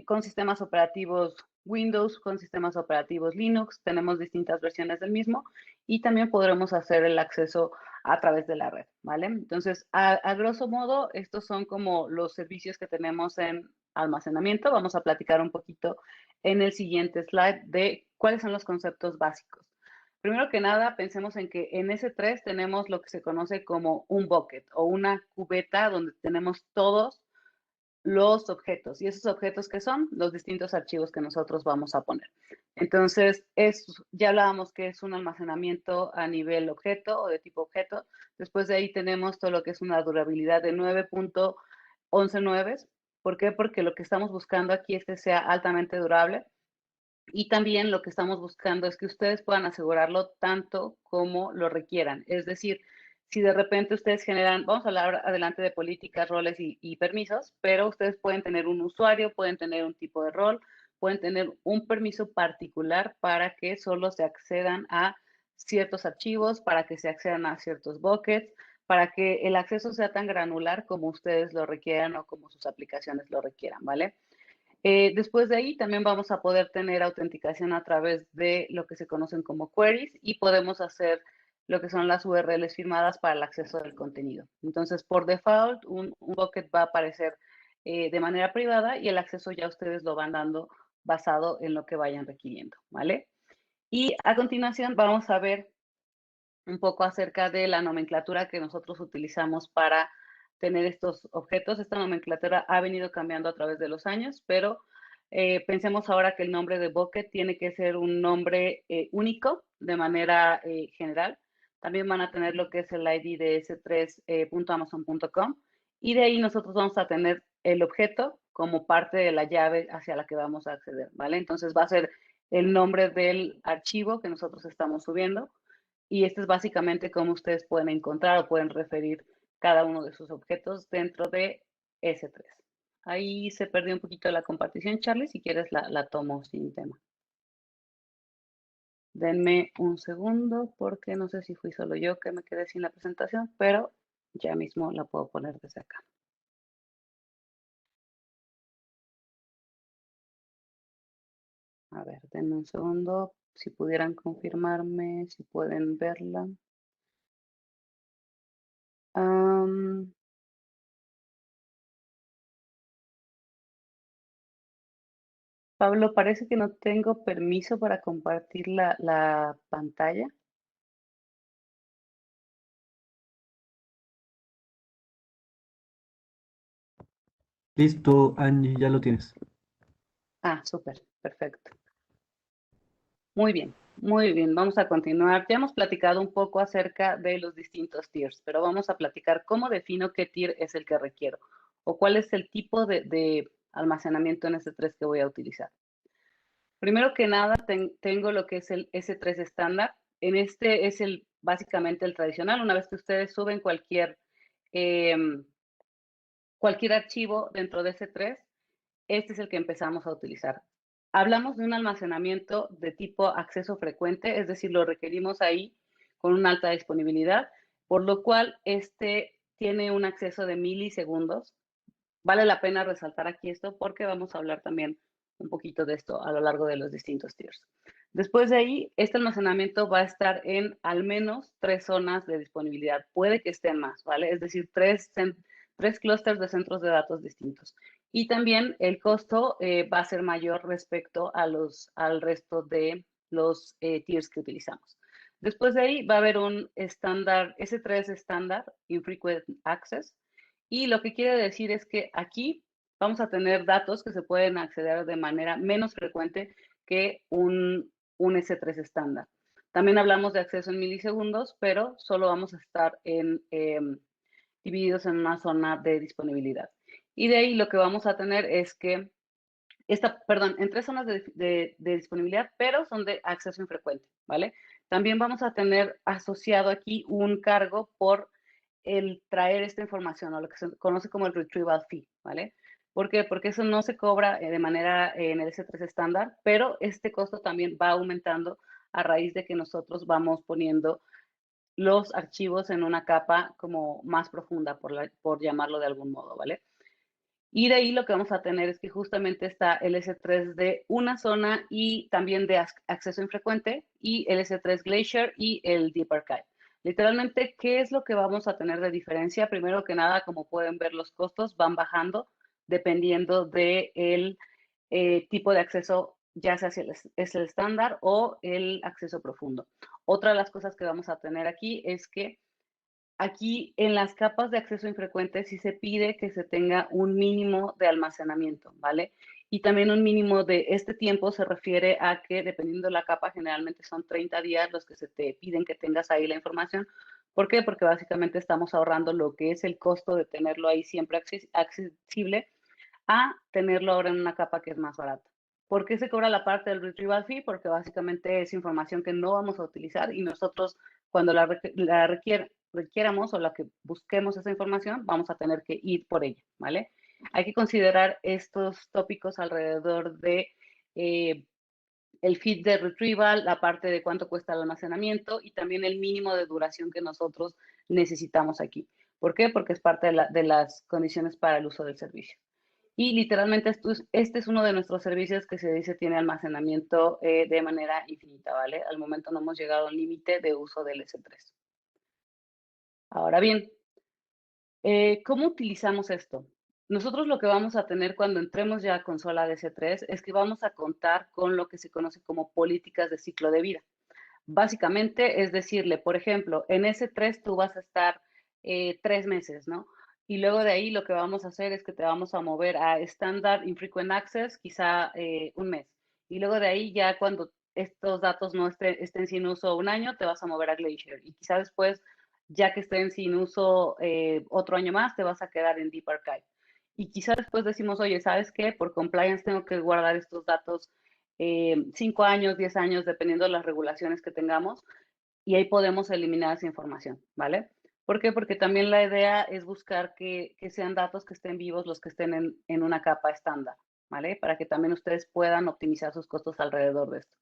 con sistemas operativos Windows, con sistemas operativos Linux, tenemos distintas versiones del mismo y también podremos hacer el acceso a través de la red, ¿vale? Entonces, a grosso modo, estos son como los servicios que tenemos en almacenamiento. Vamos a platicar un poquito en el siguiente slide de cuáles son los conceptos básicos. Primero que nada, pensemos en que en S3 tenemos lo que se conoce como un bucket o una cubeta donde tenemos todos los objetos. ¿Y esos objetos qué son? Los distintos archivos que nosotros vamos a poner. Entonces, ya hablábamos que es un almacenamiento a nivel objeto o de tipo objeto. Después de ahí tenemos todo lo que es una durabilidad de 9.119. ¿Por qué? Porque lo que estamos buscando aquí es que sea altamente durable. Y también lo que estamos buscando es que ustedes puedan asegurarlo tanto como lo requieran. Es decir, si de repente ustedes generan, vamos a hablar adelante de políticas, roles y permisos, pero ustedes pueden tener un usuario, pueden tener un tipo de rol, pueden tener un permiso particular para que solo se accedan a ciertos archivos, para que se accedan a ciertos buckets, para que el acceso sea tan granular como ustedes lo requieran o como sus aplicaciones lo requieran, ¿vale? Después de ahí también vamos a poder tener autenticación a través de lo que se conocen como queries y podemos hacer lo que son las URLs firmadas para el acceso del contenido. Entonces, por default, un bucket va a aparecer de manera privada y el acceso ya ustedes lo van dando basado en lo que vayan requiriendo, ¿vale? Y a continuación vamos a ver un poco acerca de la nomenclatura que nosotros utilizamos para tener estos objetos. Esta nomenclatura ha venido cambiando a través de los años, pero pensemos ahora que el nombre de bucket tiene que ser un nombre único de manera general. También van a tener lo que es el ID de s3.amazon.com y de ahí nosotros vamos a tener el objeto como parte de la llave hacia la que vamos a acceder, ¿vale? Entonces va a ser el nombre del archivo que nosotros estamos subiendo y este es básicamente cómo ustedes pueden encontrar o pueden referir cada uno de sus objetos dentro de S3. Ahí se perdió un poquito la compartición, Charlie, si quieres la tomo sin tema. Denme un segundo porque no sé si fui solo yo que me quedé sin la presentación, pero ya mismo la puedo poner desde acá. A ver, denme un segundo, si pudieran confirmarme, si pueden verla. Pablo, parece que no tengo permiso para compartir la pantalla. Listo, Angie, ya lo tienes. Ah, súper, perfecto. Muy bien, muy bien. Vamos a continuar. Ya hemos platicado un poco acerca de los distintos tiers, pero vamos a platicar cómo defino qué tier es el que requiero o cuál es el tipo de almacenamiento en S3 que voy a utilizar. Primero que nada, tengo lo que es el S3 estándar. En este es básicamente el tradicional. Una vez que ustedes suben em, cualquier archivo dentro de S3, este es el que empezamos a utilizar. Hablamos de un almacenamiento de tipo acceso frecuente, es decir, lo requerimos ahí con una alta disponibilidad, por lo cual este tiene un acceso de milisegundos. Vale la pena resaltar aquí esto porque vamos a hablar también un poquito de esto a lo largo de los distintos tiers. Después de ahí, este almacenamiento va a estar en al menos 3 zonas de disponibilidad. Puede que estén más, ¿vale? Es decir, tres clústeres de centros de datos distintos. Y también el costo va a ser mayor respecto al resto de los tiers que utilizamos. Después de ahí va a haber un estándar, S3 estándar, Infrequent Access, y lo que quiere decir es que aquí vamos a tener datos que se pueden acceder de manera menos frecuente que un S3 estándar. También hablamos de acceso en milisegundos, pero solo vamos a estar divididos en una zona de disponibilidad. Y de ahí lo que vamos a tener es que en 3 zonas de disponibilidad, pero son de acceso infrecuente, ¿vale? También vamos a tener asociado aquí un cargo por el traer esta información, o lo que se conoce como el retrieval fee, ¿vale? ¿Por qué? Porque eso no se cobra de manera en el S3 estándar, pero este costo también va aumentando a raíz de que nosotros vamos poniendo los archivos en una capa como más profunda, por llamarlo de algún modo, ¿vale? Y de ahí lo que vamos a tener es que justamente está el S3 de una zona y también de acceso infrecuente, y el S3 Glacier y el Deep Archive. Literalmente, ¿qué es lo que vamos a tener de diferencia? Primero que nada, como pueden ver, los costos van bajando dependiendo del tipo de acceso, ya sea si es el estándar o el acceso profundo. Otra de las cosas que vamos a tener aquí es que aquí en las capas de acceso infrecuente sí se pide que se tenga un mínimo de almacenamiento, ¿vale? Y también un mínimo de este tiempo se refiere a que dependiendo de la capa, generalmente son 30 días los que se te piden que tengas ahí la información. ¿Por qué? Porque básicamente estamos ahorrando lo que es el costo de tenerlo ahí siempre accesible a tenerlo ahora en una capa que es más barata. ¿Por qué se cobra la parte del retrieval fee? Porque básicamente es información que no vamos a utilizar y nosotros cuando la requieramos o la que busquemos esa información, vamos a tener que ir por ella, ¿vale? Hay que considerar estos tópicos alrededor de el feed de retrieval, la parte de cuánto cuesta el almacenamiento y también el mínimo de duración que nosotros necesitamos aquí. ¿Por qué? Porque es parte de las condiciones para el uso del servicio. Y literalmente este es uno de nuestros servicios que se dice tiene almacenamiento de manera infinita, ¿vale? Al momento no hemos llegado al límite de uso del S3. Ahora bien, ¿cómo utilizamos esto? Nosotros lo que vamos a tener cuando entremos ya a consola de S3 es que vamos a contar con lo que se conoce como políticas de ciclo de vida. Básicamente es decirle, por ejemplo, en S3 tú vas a estar 3 meses, ¿no? Y luego de ahí lo que vamos a hacer es que te vamos a mover a Standard Infrequent Access, quizá un mes. Y luego de ahí ya cuando estos datos no estén sin uso un año, te vas a mover a Glacier. Y quizá después, ya que estén sin uso otro año más, te vas a quedar en Deep Archive. Y quizá después decimos, oye, ¿sabes qué? Por compliance tengo que guardar estos datos 5 años, 10 años, dependiendo de las regulaciones que tengamos, y ahí podemos eliminar esa información, ¿vale? ¿Por qué? Porque también la idea es buscar que sean datos que estén vivos los que estén en una capa estándar, ¿vale? Para que también ustedes puedan optimizar sus costos alrededor de esto.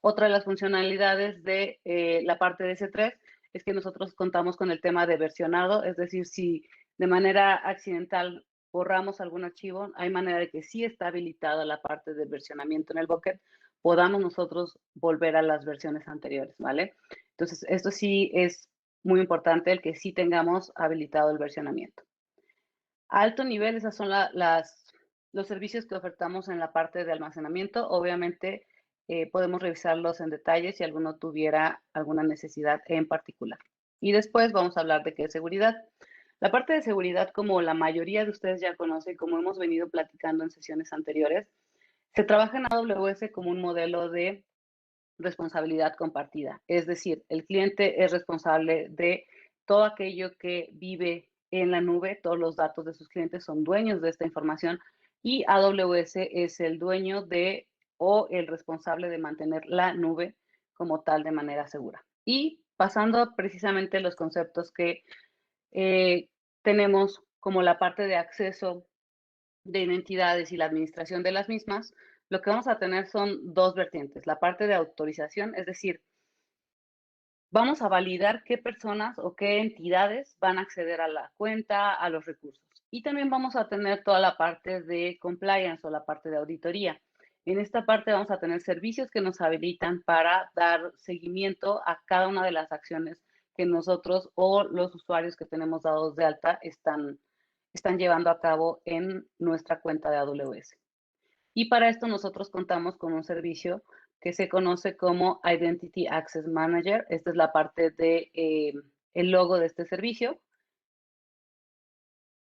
Otra de las funcionalidades de la parte de S3 es que nosotros contamos con el tema de versionado, es decir, si de manera accidental borramos algún archivo, hay manera de que sí está habilitada la parte de versionamiento en el bucket, podamos nosotros volver a las versiones anteriores, ¿vale? Entonces, esto sí es muy importante, el que sí tengamos habilitado el versionamiento. A alto nivel, esos son los servicios que ofertamos en la parte de almacenamiento. Obviamente, podemos revisarlos en detalle si alguno tuviera alguna necesidad en particular. Y después vamos a hablar de qué es seguridad. La parte de seguridad, como la mayoría de ustedes ya conocen, como hemos venido platicando en sesiones anteriores, se trabaja en AWS como un modelo de responsabilidad compartida. Es decir, el cliente es responsable de todo aquello que vive en la nube, todos los datos de sus clientes son dueños de esta información y AWS es el dueño de o el responsable de mantener la nube como tal de manera segura. Y pasando precisamente a los conceptos que tenemos como la parte de acceso de identidades y la administración de las mismas, lo que vamos a tener son dos vertientes. La parte de autorización, es decir, vamos a validar qué personas o qué entidades van a acceder a la cuenta, a los recursos. Y también vamos a tener toda la parte de compliance o la parte de auditoría. En esta parte vamos a tener servicios que nos habilitan para dar seguimiento a cada una de las acciones que nosotros o los usuarios que tenemos dados de alta están llevando a cabo en nuestra cuenta de AWS. Y para esto nosotros contamos con un servicio que se conoce como Identity Access Manager. Esta es la parte de el logo de este servicio.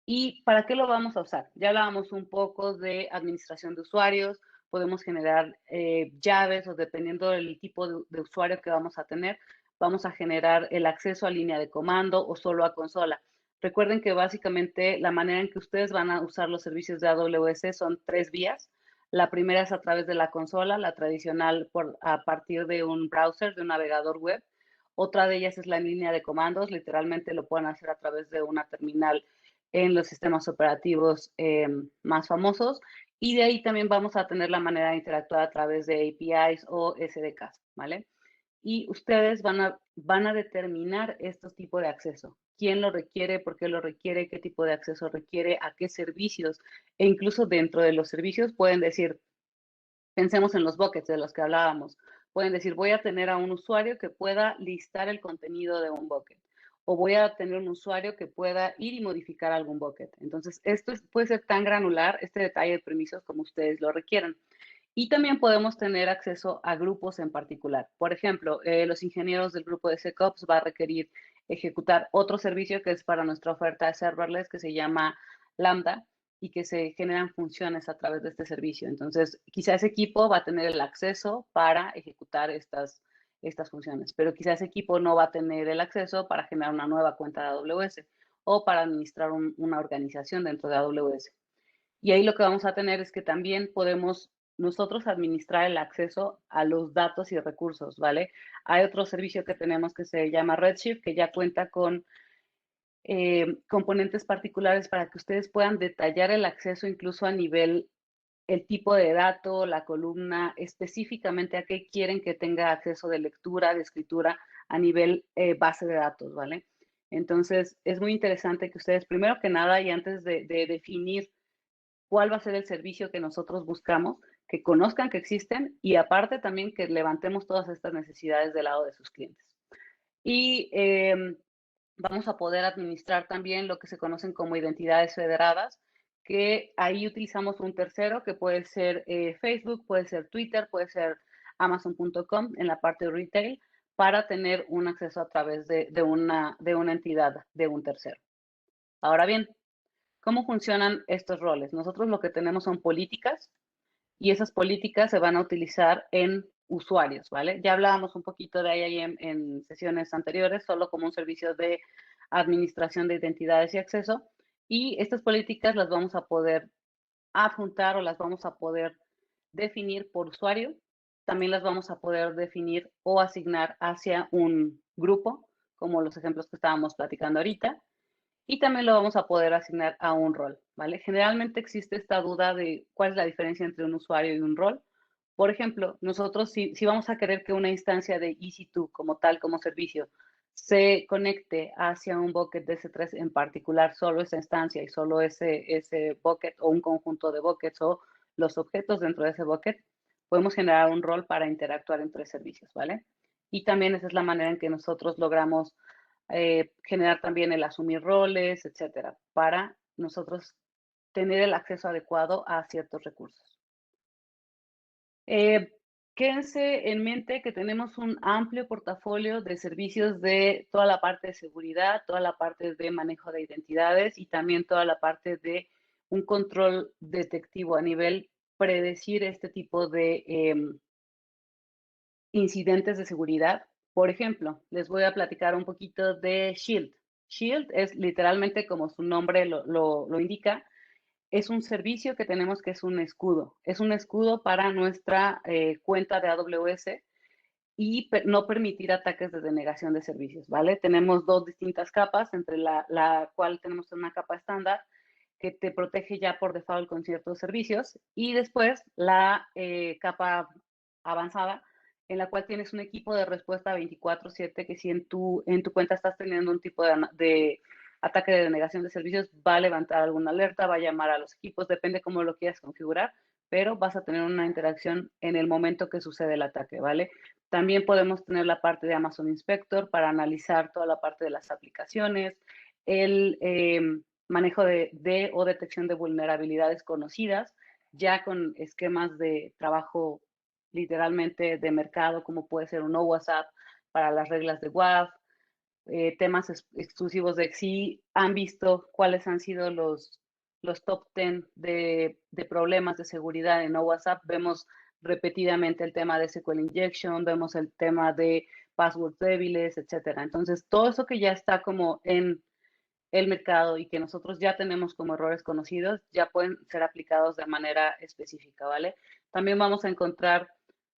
¿Y para qué lo vamos a usar? Ya hablábamos un poco de administración de usuarios, podemos generar llaves o dependiendo del tipo de usuario que vamos a tener, vamos a generar el acceso a línea de comando o solo a consola. Recuerden que básicamente la manera en que ustedes van a usar los servicios de AWS son tres vías. La primera es a través de la consola, la tradicional a partir de un browser, de un navegador web. Otra de ellas es la línea de comandos, literalmente lo pueden hacer a través de una terminal en los sistemas operativos más famosos. Y de ahí también vamos a tener la manera de interactuar a través de APIs o SDKs, ¿vale? Y ustedes van a determinar estos tipos de acceso. ¿Quién lo requiere? ¿Por qué lo requiere? ¿Qué tipo de acceso requiere? ¿A qué servicios? E incluso dentro de los servicios pueden decir, pensemos en los buckets de los que hablábamos. Pueden decir, voy a tener a un usuario que pueda listar el contenido de un bucket. O voy a tener un usuario que pueda ir y modificar algún bucket. Entonces, puede ser tan granular, este detalle de permisos, como ustedes lo requieran. Y también podemos tener acceso a grupos en particular. Por ejemplo, los ingenieros del grupo de SecOps va a requerir ejecutar otro servicio que es para nuestra oferta de serverless que se llama Lambda y que se generan funciones a través de este servicio. Entonces, quizá ese equipo va a tener el acceso para ejecutar estas funciones, pero quizá ese equipo no va a tener el acceso para generar una nueva cuenta de AWS o para administrar una organización dentro de AWS. Y ahí lo que vamos a tener es que también podemos nosotros administrar el acceso a los datos y recursos, ¿vale? Hay otro servicio que tenemos que se llama Redshift, que ya cuenta con componentes particulares para que ustedes puedan detallar el acceso incluso a nivel, el tipo de dato, la columna, específicamente a qué quieren que tenga acceso de lectura, de escritura a nivel base de datos, ¿vale? Entonces, es muy interesante que ustedes, primero que nada, y antes de definir cuál va a ser el servicio que nosotros buscamos, que conozcan que existen y aparte también que levantemos todas estas necesidades del lado de sus clientes. Y vamos a poder administrar también lo que se conocen como identidades federadas, que ahí utilizamos un tercero que puede ser Facebook, puede ser Twitter, puede ser Amazon.com en la parte de retail para tener un acceso a través de una entidad de un tercero. Ahora bien, ¿cómo funcionan estos roles? Nosotros lo que tenemos son políticas y esas políticas se van a utilizar en usuarios, ¿vale? Ya hablábamos un poquito de IAM en sesiones anteriores, solo como un servicio de administración de identidades y acceso. Y estas políticas las vamos a poder adjuntar o las vamos a poder definir por usuario. También las vamos a poder definir o asignar hacia un grupo, como los ejemplos que estábamos platicando ahorita y también lo vamos a poder asignar a un rol, ¿vale? Generalmente existe esta duda de cuál es la diferencia entre un usuario y un rol. Por ejemplo, nosotros si vamos a querer que una instancia de EC2 como tal, como servicio, se conecte hacia un bucket de S3 en particular, solo esa instancia y solo ese bucket o un conjunto de buckets o los objetos dentro de ese bucket, podemos generar un rol para interactuar entre servicios, ¿vale? Y también esa es la manera en que nosotros logramos generar también el asumir roles, etcétera, para nosotros tener el acceso adecuado a ciertos recursos. Eh, Quédense en mente que tenemos un amplio portafolio de servicios de toda la parte de seguridad, toda la parte de manejo de identidades y también toda la parte de un control detectivo a nivel predecir este tipo de incidentes de seguridad. Por ejemplo, les voy a platicar un poquito de Shield. Shield es literalmente como su nombre lo indica, es un servicio que tenemos que es un escudo. Es un escudo para nuestra cuenta de AWS y no permitir ataques de denegación de servicios, ¿vale? Tenemos dos distintas capas, entre la cual tenemos una capa estándar que te protege ya por default con ciertos servicios y después la capa avanzada en la cual tienes un equipo de respuesta 24/7 que si en tu cuenta estás teniendo un tipo de ataque de denegación de servicios, va a levantar alguna alerta, va a llamar a los equipos, depende cómo lo quieras configurar, pero vas a tener una interacción en el momento que sucede el ataque, ¿vale? También podemos tener la parte de Amazon Inspector para analizar toda la parte de las aplicaciones, el manejo de o detección de vulnerabilidades conocidas, ya con esquemas de trabajo literalmente de mercado, como puede ser un WhatsApp para las reglas de WAF, temas exclusivos de si han visto cuáles han sido los top 10 de problemas de seguridad en WhatsApp. Vemos repetidamente el tema de SQL injection, vemos el tema de passwords débiles, etcétera. Entonces, todo eso que ya está como en el mercado y que nosotros ya tenemos como errores conocidos, ya pueden ser aplicados de manera específica, ¿vale? También vamos a encontrar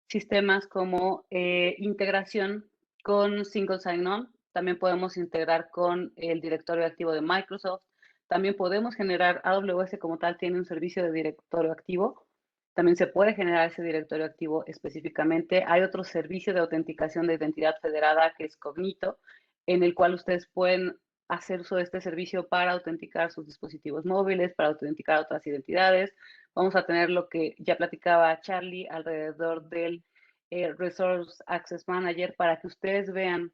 sistemas como integración con Single Sign-On, también podemos integrar con el directorio activo de Microsoft, también podemos generar, AWS como tal tiene un servicio de directorio activo, también se puede generar ese directorio activo específicamente. Hay otro servicio de autenticación de identidad federada que es Cognito, en el cual ustedes pueden hacer uso de este servicio para autenticar sus dispositivos móviles, para autenticar otras identidades. Vamos a tener lo que ya platicaba Charlie alrededor del Resource Access Manager para que ustedes vean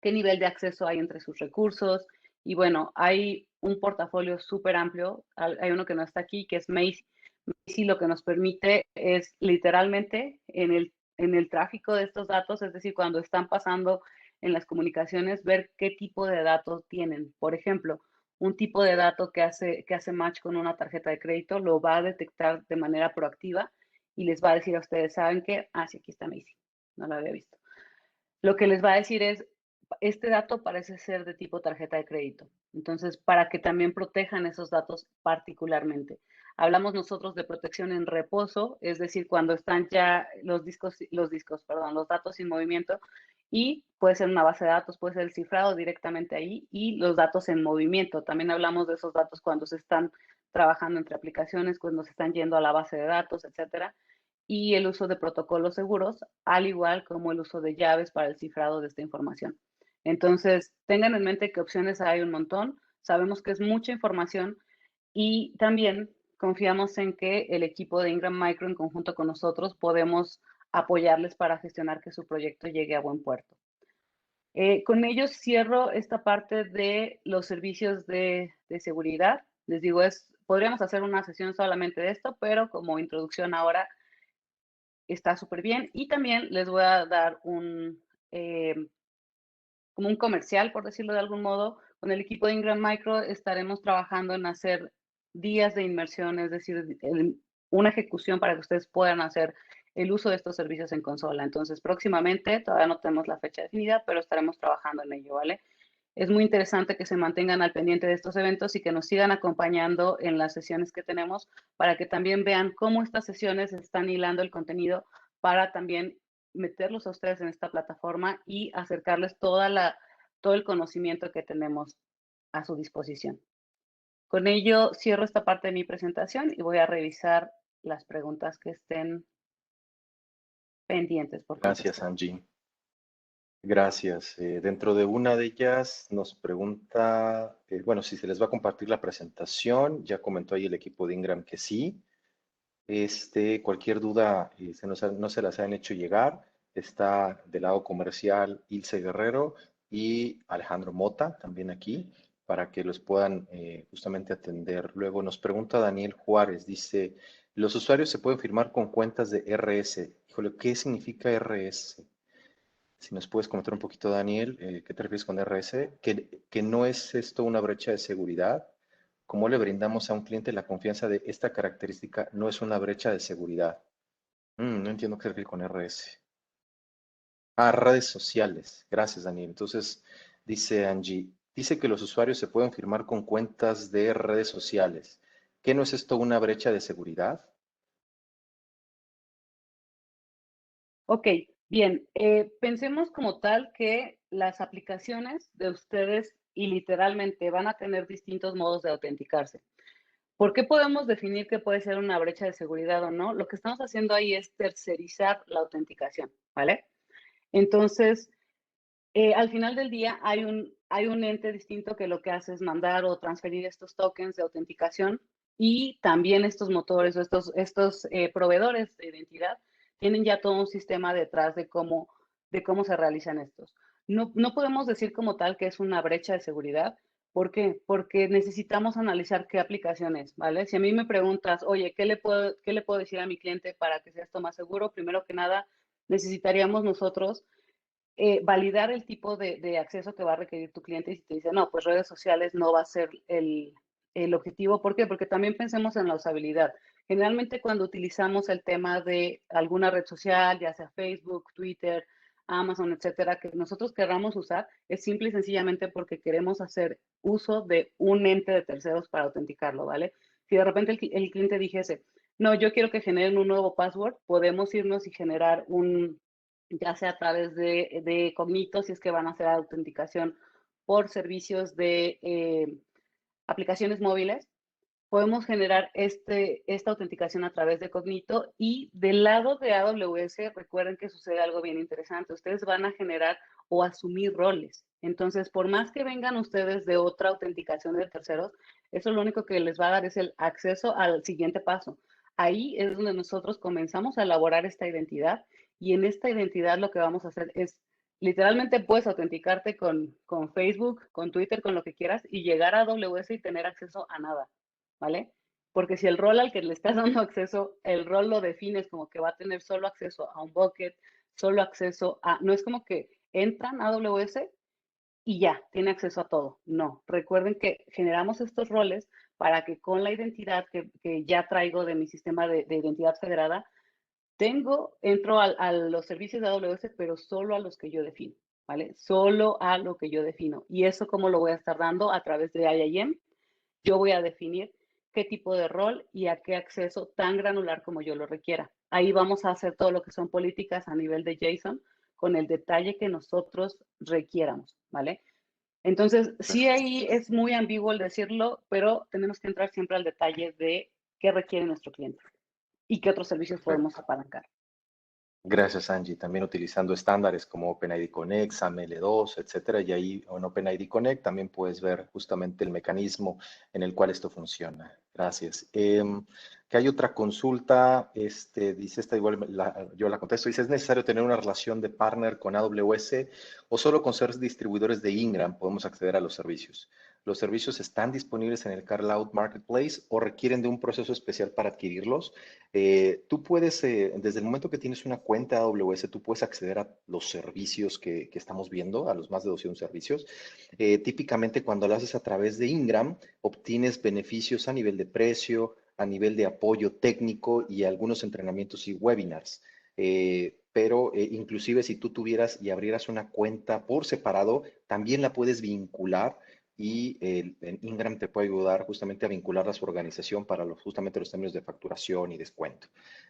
qué nivel de acceso hay entre sus recursos. Y bueno, hay un portafolio súper amplio. Hay uno que no está aquí, que es Macy. Macy lo que nos permite es literalmente en el tráfico de estos datos, es decir, cuando están pasando en las comunicaciones, ver qué tipo de datos tienen. Por ejemplo, un tipo de dato que hace match con una tarjeta de crédito lo va a detectar de manera proactiva y les va a decir a ustedes, ¿saben qué? Ah, sí, aquí está Macy. No lo había visto. Lo que les va a decir es, este dato parece ser de tipo tarjeta de crédito. Entonces, para que también protejan esos datos particularmente. Hablamos nosotros de protección en reposo, es decir, cuando están ya los datos sin movimiento y puede ser una base de datos, puede ser el cifrado directamente ahí y los datos en movimiento. También hablamos de esos datos cuando se están trabajando entre aplicaciones, cuando se están yendo a la base de datos, etcétera, y el uso de protocolos seguros, al igual como el uso de llaves para el cifrado de esta información. Entonces, tengan en mente que opciones hay un montón, sabemos que es mucha información y también confiamos en que el equipo de Ingram Micro en conjunto con nosotros podemos apoyarles para gestionar que su proyecto llegue a buen puerto. Con ellos cierro esta parte de los servicios de seguridad. Les digo, podríamos hacer una sesión solamente de esto, pero como introducción ahora está súper bien. Y también les voy a dar como un comercial, por decirlo de algún modo. Con el equipo de Ingram Micro estaremos trabajando en hacer días de inmersión, es decir, una ejecución para que ustedes puedan hacer el uso de estos servicios en consola. Entonces, próximamente, todavía no tenemos la fecha definida, pero estaremos trabajando en ello, ¿vale? Es muy interesante que se mantengan al pendiente de estos eventos y que nos sigan acompañando en las sesiones que tenemos para que también vean cómo estas sesiones están hilando el contenido para también meterlos a ustedes en esta plataforma y acercarles todo el conocimiento que tenemos a su disposición. Con ello cierro esta parte de mi presentación y voy a revisar las preguntas que estén pendientes por Gracias, contestar. Angie. Gracias. Dentro de una de ellas nos pregunta, bueno, si se les va a compartir la presentación. Ya comentó ahí el equipo de Ingram que sí. Cualquier duda, no se las han hecho llegar. Está del lado comercial Ilse Guerrero y Alejandro Mota también aquí para que los puedan justamente atender. Luego nos pregunta Daniel Juárez, dice, los usuarios se pueden firmar con cuentas de RS. Híjole, ¿qué significa RS? Si nos puedes comentar un poquito, Daniel, ¿qué te refieres con RS? Que no es esto una brecha de seguridad. ¿Cómo le brindamos a un cliente la confianza de esta característica no es una brecha de seguridad? No entiendo qué se refiere con RS. Ah, redes sociales. Gracias, Daniel. Entonces, dice Angie, dice que los usuarios se pueden firmar con cuentas de redes sociales. ¿Qué no es esto una brecha de seguridad? Ok, bien. Pensemos como tal que las aplicaciones de ustedes y literalmente van a tener distintos modos de autenticarse. ¿Por qué podemos definir que puede ser una brecha de seguridad o no? Lo que estamos haciendo ahí es tercerizar la autenticación, ¿vale? Entonces, al final del día hay un ente distinto que lo que hace es mandar o transferir estos tokens de autenticación y también estos motores o estos proveedores de identidad tienen ya todo un sistema detrás de cómo se realizan estos. No podemos decir como tal que es una brecha de seguridad. ¿Por qué? Porque necesitamos analizar qué aplicación es, ¿vale? Si a mí me preguntas, oye, qué le puedo decir a mi cliente para que sea esto más seguro? Primero que nada, necesitaríamos nosotros validar el tipo de acceso que va a requerir tu cliente y si te dice, no, pues redes sociales no va a ser el objetivo. ¿Por qué? Porque también pensemos en la usabilidad. Generalmente cuando utilizamos el tema de alguna red social, ya sea Facebook, Twitter, Amazon, etcétera, que nosotros querramos usar, es simple y sencillamente porque queremos hacer uso de un ente de terceros para autenticarlo, ¿vale? Si de repente el cliente dijese, no, yo quiero que generen un nuevo password, podemos irnos y generar ya sea a través de Cognito, si es que van a hacer autenticación por servicios de aplicaciones móviles, podemos generar esta autenticación a través de Cognito y del lado de AWS, recuerden que sucede algo bien interesante. Ustedes van a generar o asumir roles. Entonces, por más que vengan ustedes de otra autenticación de terceros, eso lo único que les va a dar es el acceso al siguiente paso. Ahí es donde nosotros comenzamos a elaborar esta identidad y en esta identidad lo que vamos a hacer es, literalmente puedes autenticarte con Facebook, con Twitter, con lo que quieras y llegar a AWS y tener acceso a nada. ¿Vale? Porque si el rol al que le estás dando acceso, el rol lo defines como que va a tener solo acceso a un bucket, solo acceso a, no es como que entran a AWS y ya, tiene acceso a todo. No, recuerden que generamos estos roles para que con la identidad que ya traigo de mi sistema de identidad federada, entro a los servicios de AWS, pero solo a los que yo defino, ¿vale? Solo a lo que yo defino. Y eso cómo lo voy a estar dando a través de IAM, yo voy a definir qué tipo de rol y a qué acceso tan granular como yo lo requiera. Ahí vamos a hacer todo lo que son políticas a nivel de JSON con el detalle que nosotros requieramos, ¿vale? Entonces, sí ahí es muy ambiguo el decirlo, pero tenemos que entrar siempre al detalle de qué requiere nuestro cliente y qué otros servicios podemos Perfecto. apalancar. Gracias, Angie. También utilizando estándares como OpenID Connect, SAML2, etcétera. Y ahí en OpenID Connect también puedes ver justamente el mecanismo en el cual esto funciona. Gracias. Que hay otra consulta, dice esta igual, yo la contesto, dice, ¿es necesario tener una relación de partner con AWS o solo con ser distribuidores de Ingram podemos acceder a los servicios? ¿Los servicios están disponibles en el CarLoud Marketplace o requieren de un proceso especial para adquirirlos? Tú puedes, desde el momento que tienes una cuenta AWS, tú puedes acceder a los servicios que estamos viendo, a los más de 200 servicios. Típicamente cuando lo haces a través de Ingram, obtienes beneficios a nivel de precio, a nivel de apoyo técnico y algunos entrenamientos y webinars. Pero inclusive si tú tuvieras y abrieras una cuenta por separado, también la puedes vincular y en Ingram te puede ayudar justamente a vincular a su organización para justamente los términos de facturación y descuento.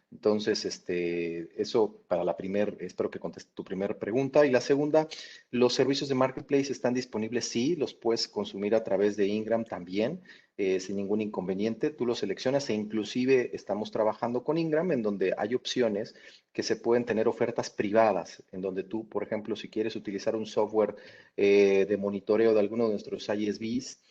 Entonces, eso para la primera, espero que conteste tu primera pregunta. Y la segunda, los servicios de Marketplace están disponibles, sí, los puedes consumir a través de Ingram también, sin ningún inconveniente. Tú los seleccionas e inclusive estamos trabajando con Ingram en donde hay opciones que se pueden tener ofertas privadas, en donde tú, por ejemplo, si quieres utilizar un software de monitoreo de alguno de nuestros ISVs,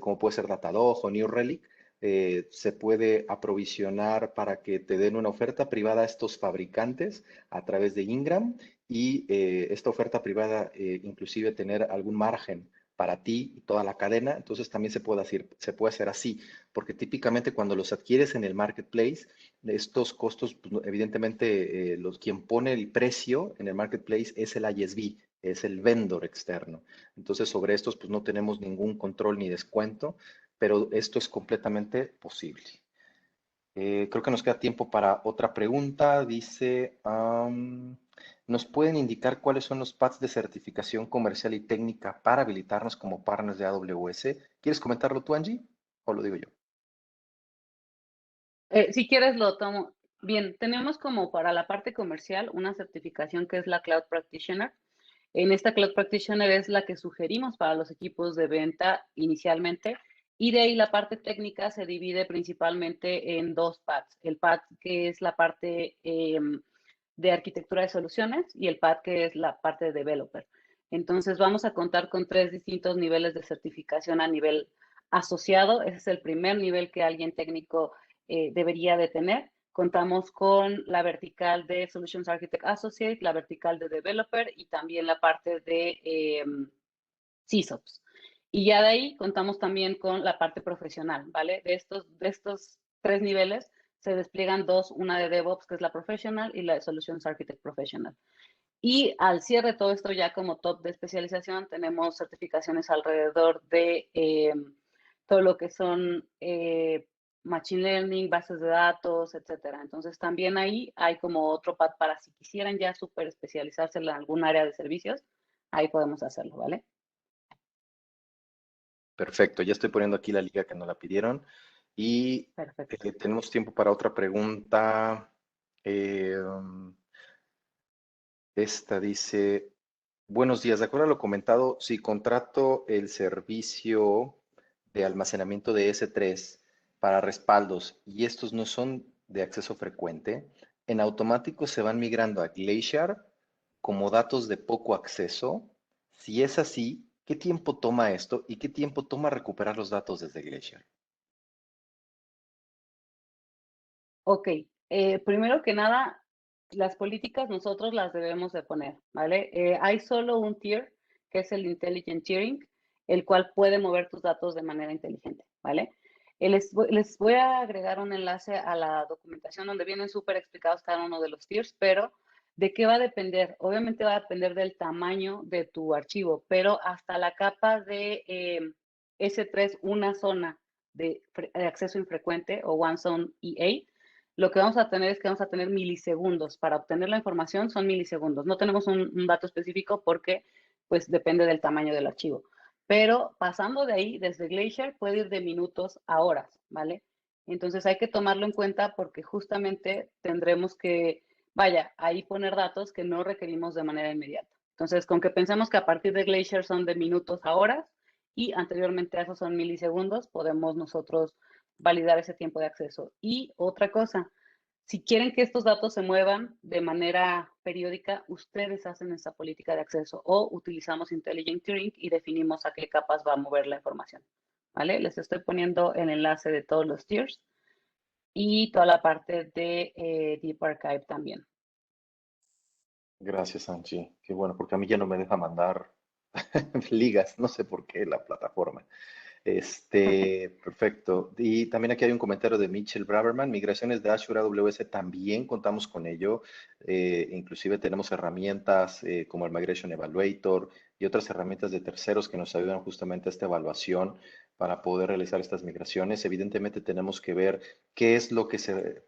como puede ser Datadog o New Relic, se puede aprovisionar para que te den una oferta privada a estos fabricantes a través de Ingram y esta oferta privada inclusive tener algún margen para ti y toda la cadena, entonces también se puede hacer así, porque típicamente cuando los adquieres en el marketplace, estos costos, pues, evidentemente, quien pone el precio en el marketplace es el ISV, es el vendor externo. Entonces, sobre estos, pues no tenemos ningún control ni descuento, pero esto es completamente posible. Creo que nos queda tiempo para otra pregunta. Dice, ¿nos pueden indicar cuáles son los paths de certificación comercial y técnica para habilitarnos como partners de AWS? ¿Quieres comentarlo tú, Angie? ¿O lo digo yo? Si quieres lo tomo. Bien, tenemos como para la parte comercial una certificación que es la Cloud Practitioner. En esta Cloud Practitioner es la que sugerimos para los equipos de venta inicialmente y de ahí la parte técnica se divide principalmente en dos pads. El pad que es la parte de arquitectura de soluciones y el pad que es la parte de developer. Entonces vamos a contar con 3 distintos niveles de certificación a nivel asociado. Ese es el primer nivel que alguien técnico debería de tener. Contamos con la vertical de Solutions Architect Associate, la vertical de Developer y también la parte de CISOPS. Y ya de ahí contamos también con la parte profesional, ¿vale? De estos 3 niveles se despliegan dos, una de DevOps, que es la Professional, y la de Solutions Architect Professional. Y al cierre de todo esto, ya como top de especialización, tenemos certificaciones alrededor de todo lo que son Machine Learning, bases de datos, etcétera. Entonces, también ahí hay como otro pad para si quisieran ya súper especializarse en algún área de servicios, ahí podemos hacerlo, ¿vale? Perfecto, ya estoy poniendo aquí la liga que nos la pidieron y Perfecto. tenemos tiempo para otra pregunta. Esta dice, buenos días, de acuerdo a lo comentado, si contrato el servicio de almacenamiento de S3 para respaldos y estos no son de acceso frecuente, en automático se van migrando a Glacier como datos de poco acceso. Si es así, ¿qué tiempo toma esto y qué tiempo toma recuperar los datos desde Glacier? Ok, primero que nada, las políticas nosotros las debemos de poner, ¿vale? Hay solo un tier, que es el Intelligent Tiering, el cual puede mover tus datos de manera inteligente, ¿vale? Les voy a agregar un enlace a la documentación donde vienen súper explicados cada uno de los tiers, pero ¿de qué va a depender? Obviamente va a depender del tamaño de tu archivo, pero hasta la capa de S3, una zona de acceso infrecuente o One Zone EA, lo que vamos a tener es que vamos a tener milisegundos. Para obtener la información son milisegundos. No tenemos un dato específico porque pues depende del tamaño del archivo. Pero pasando de ahí, desde Glacier puede ir de minutos a horas, ¿vale? Entonces hay que tomarlo en cuenta porque justamente tendremos que, vaya, ahí poner datos que no requerimos de manera inmediata. Entonces, con que pensemos que a partir de Glacier son de minutos a horas y anteriormente a eso son milisegundos, podemos nosotros validar ese tiempo de acceso. Y otra cosa, si quieren que estos datos se muevan de manera periódica, ustedes hacen esa política de acceso o utilizamos Intelligent Tiering y definimos a qué capas va a mover la información. ¿Vale? Les estoy poniendo el enlace de todos los tiers y toda la parte de Deep Archive también. Gracias, Angie. Qué bueno, porque a mí ya no me deja mandar ligas, no sé por qué la plataforma. Perfecto. Y también aquí hay un comentario de Mitchell Braverman. Migraciones de Azure a AWS también contamos con ello. Inclusive tenemos herramientas como el Migration Evaluator y otras herramientas de terceros que nos ayudan justamente a esta evaluación para poder realizar estas migraciones. Evidentemente tenemos que ver qué es lo que se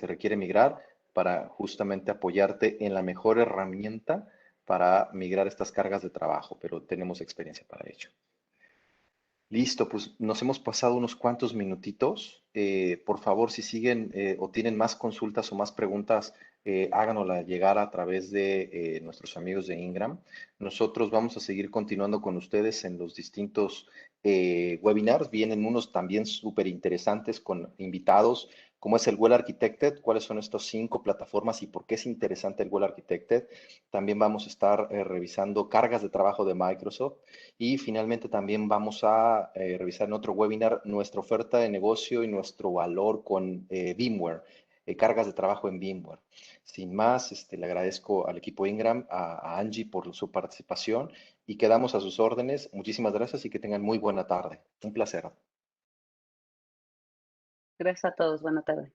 requiere migrar para justamente apoyarte en la mejor herramienta para migrar estas cargas de trabajo, pero tenemos experiencia para ello. Listo, pues nos hemos pasado unos cuantos minutitos. Por favor, si siguen o tienen más consultas o más preguntas, háganosla llegar a través de nuestros amigos de Ingram. Nosotros vamos a seguir continuando con ustedes en los distintos webinars. Vienen unos también súper interesantes con invitados, como es el Well Architected, cuáles son estas 5 plataformas y por qué es interesante el Well Architected. También vamos a estar revisando cargas de trabajo de Microsoft. Y finalmente también vamos a revisar en otro webinar nuestra oferta de negocio y nuestro valor con VMware, cargas de trabajo en VMware. Sin más, le agradezco al equipo Ingram, a Angie por su participación y quedamos a sus órdenes. Muchísimas gracias y que tengan muy buena tarde. Un placer. Gracias a todos. Buena tarde.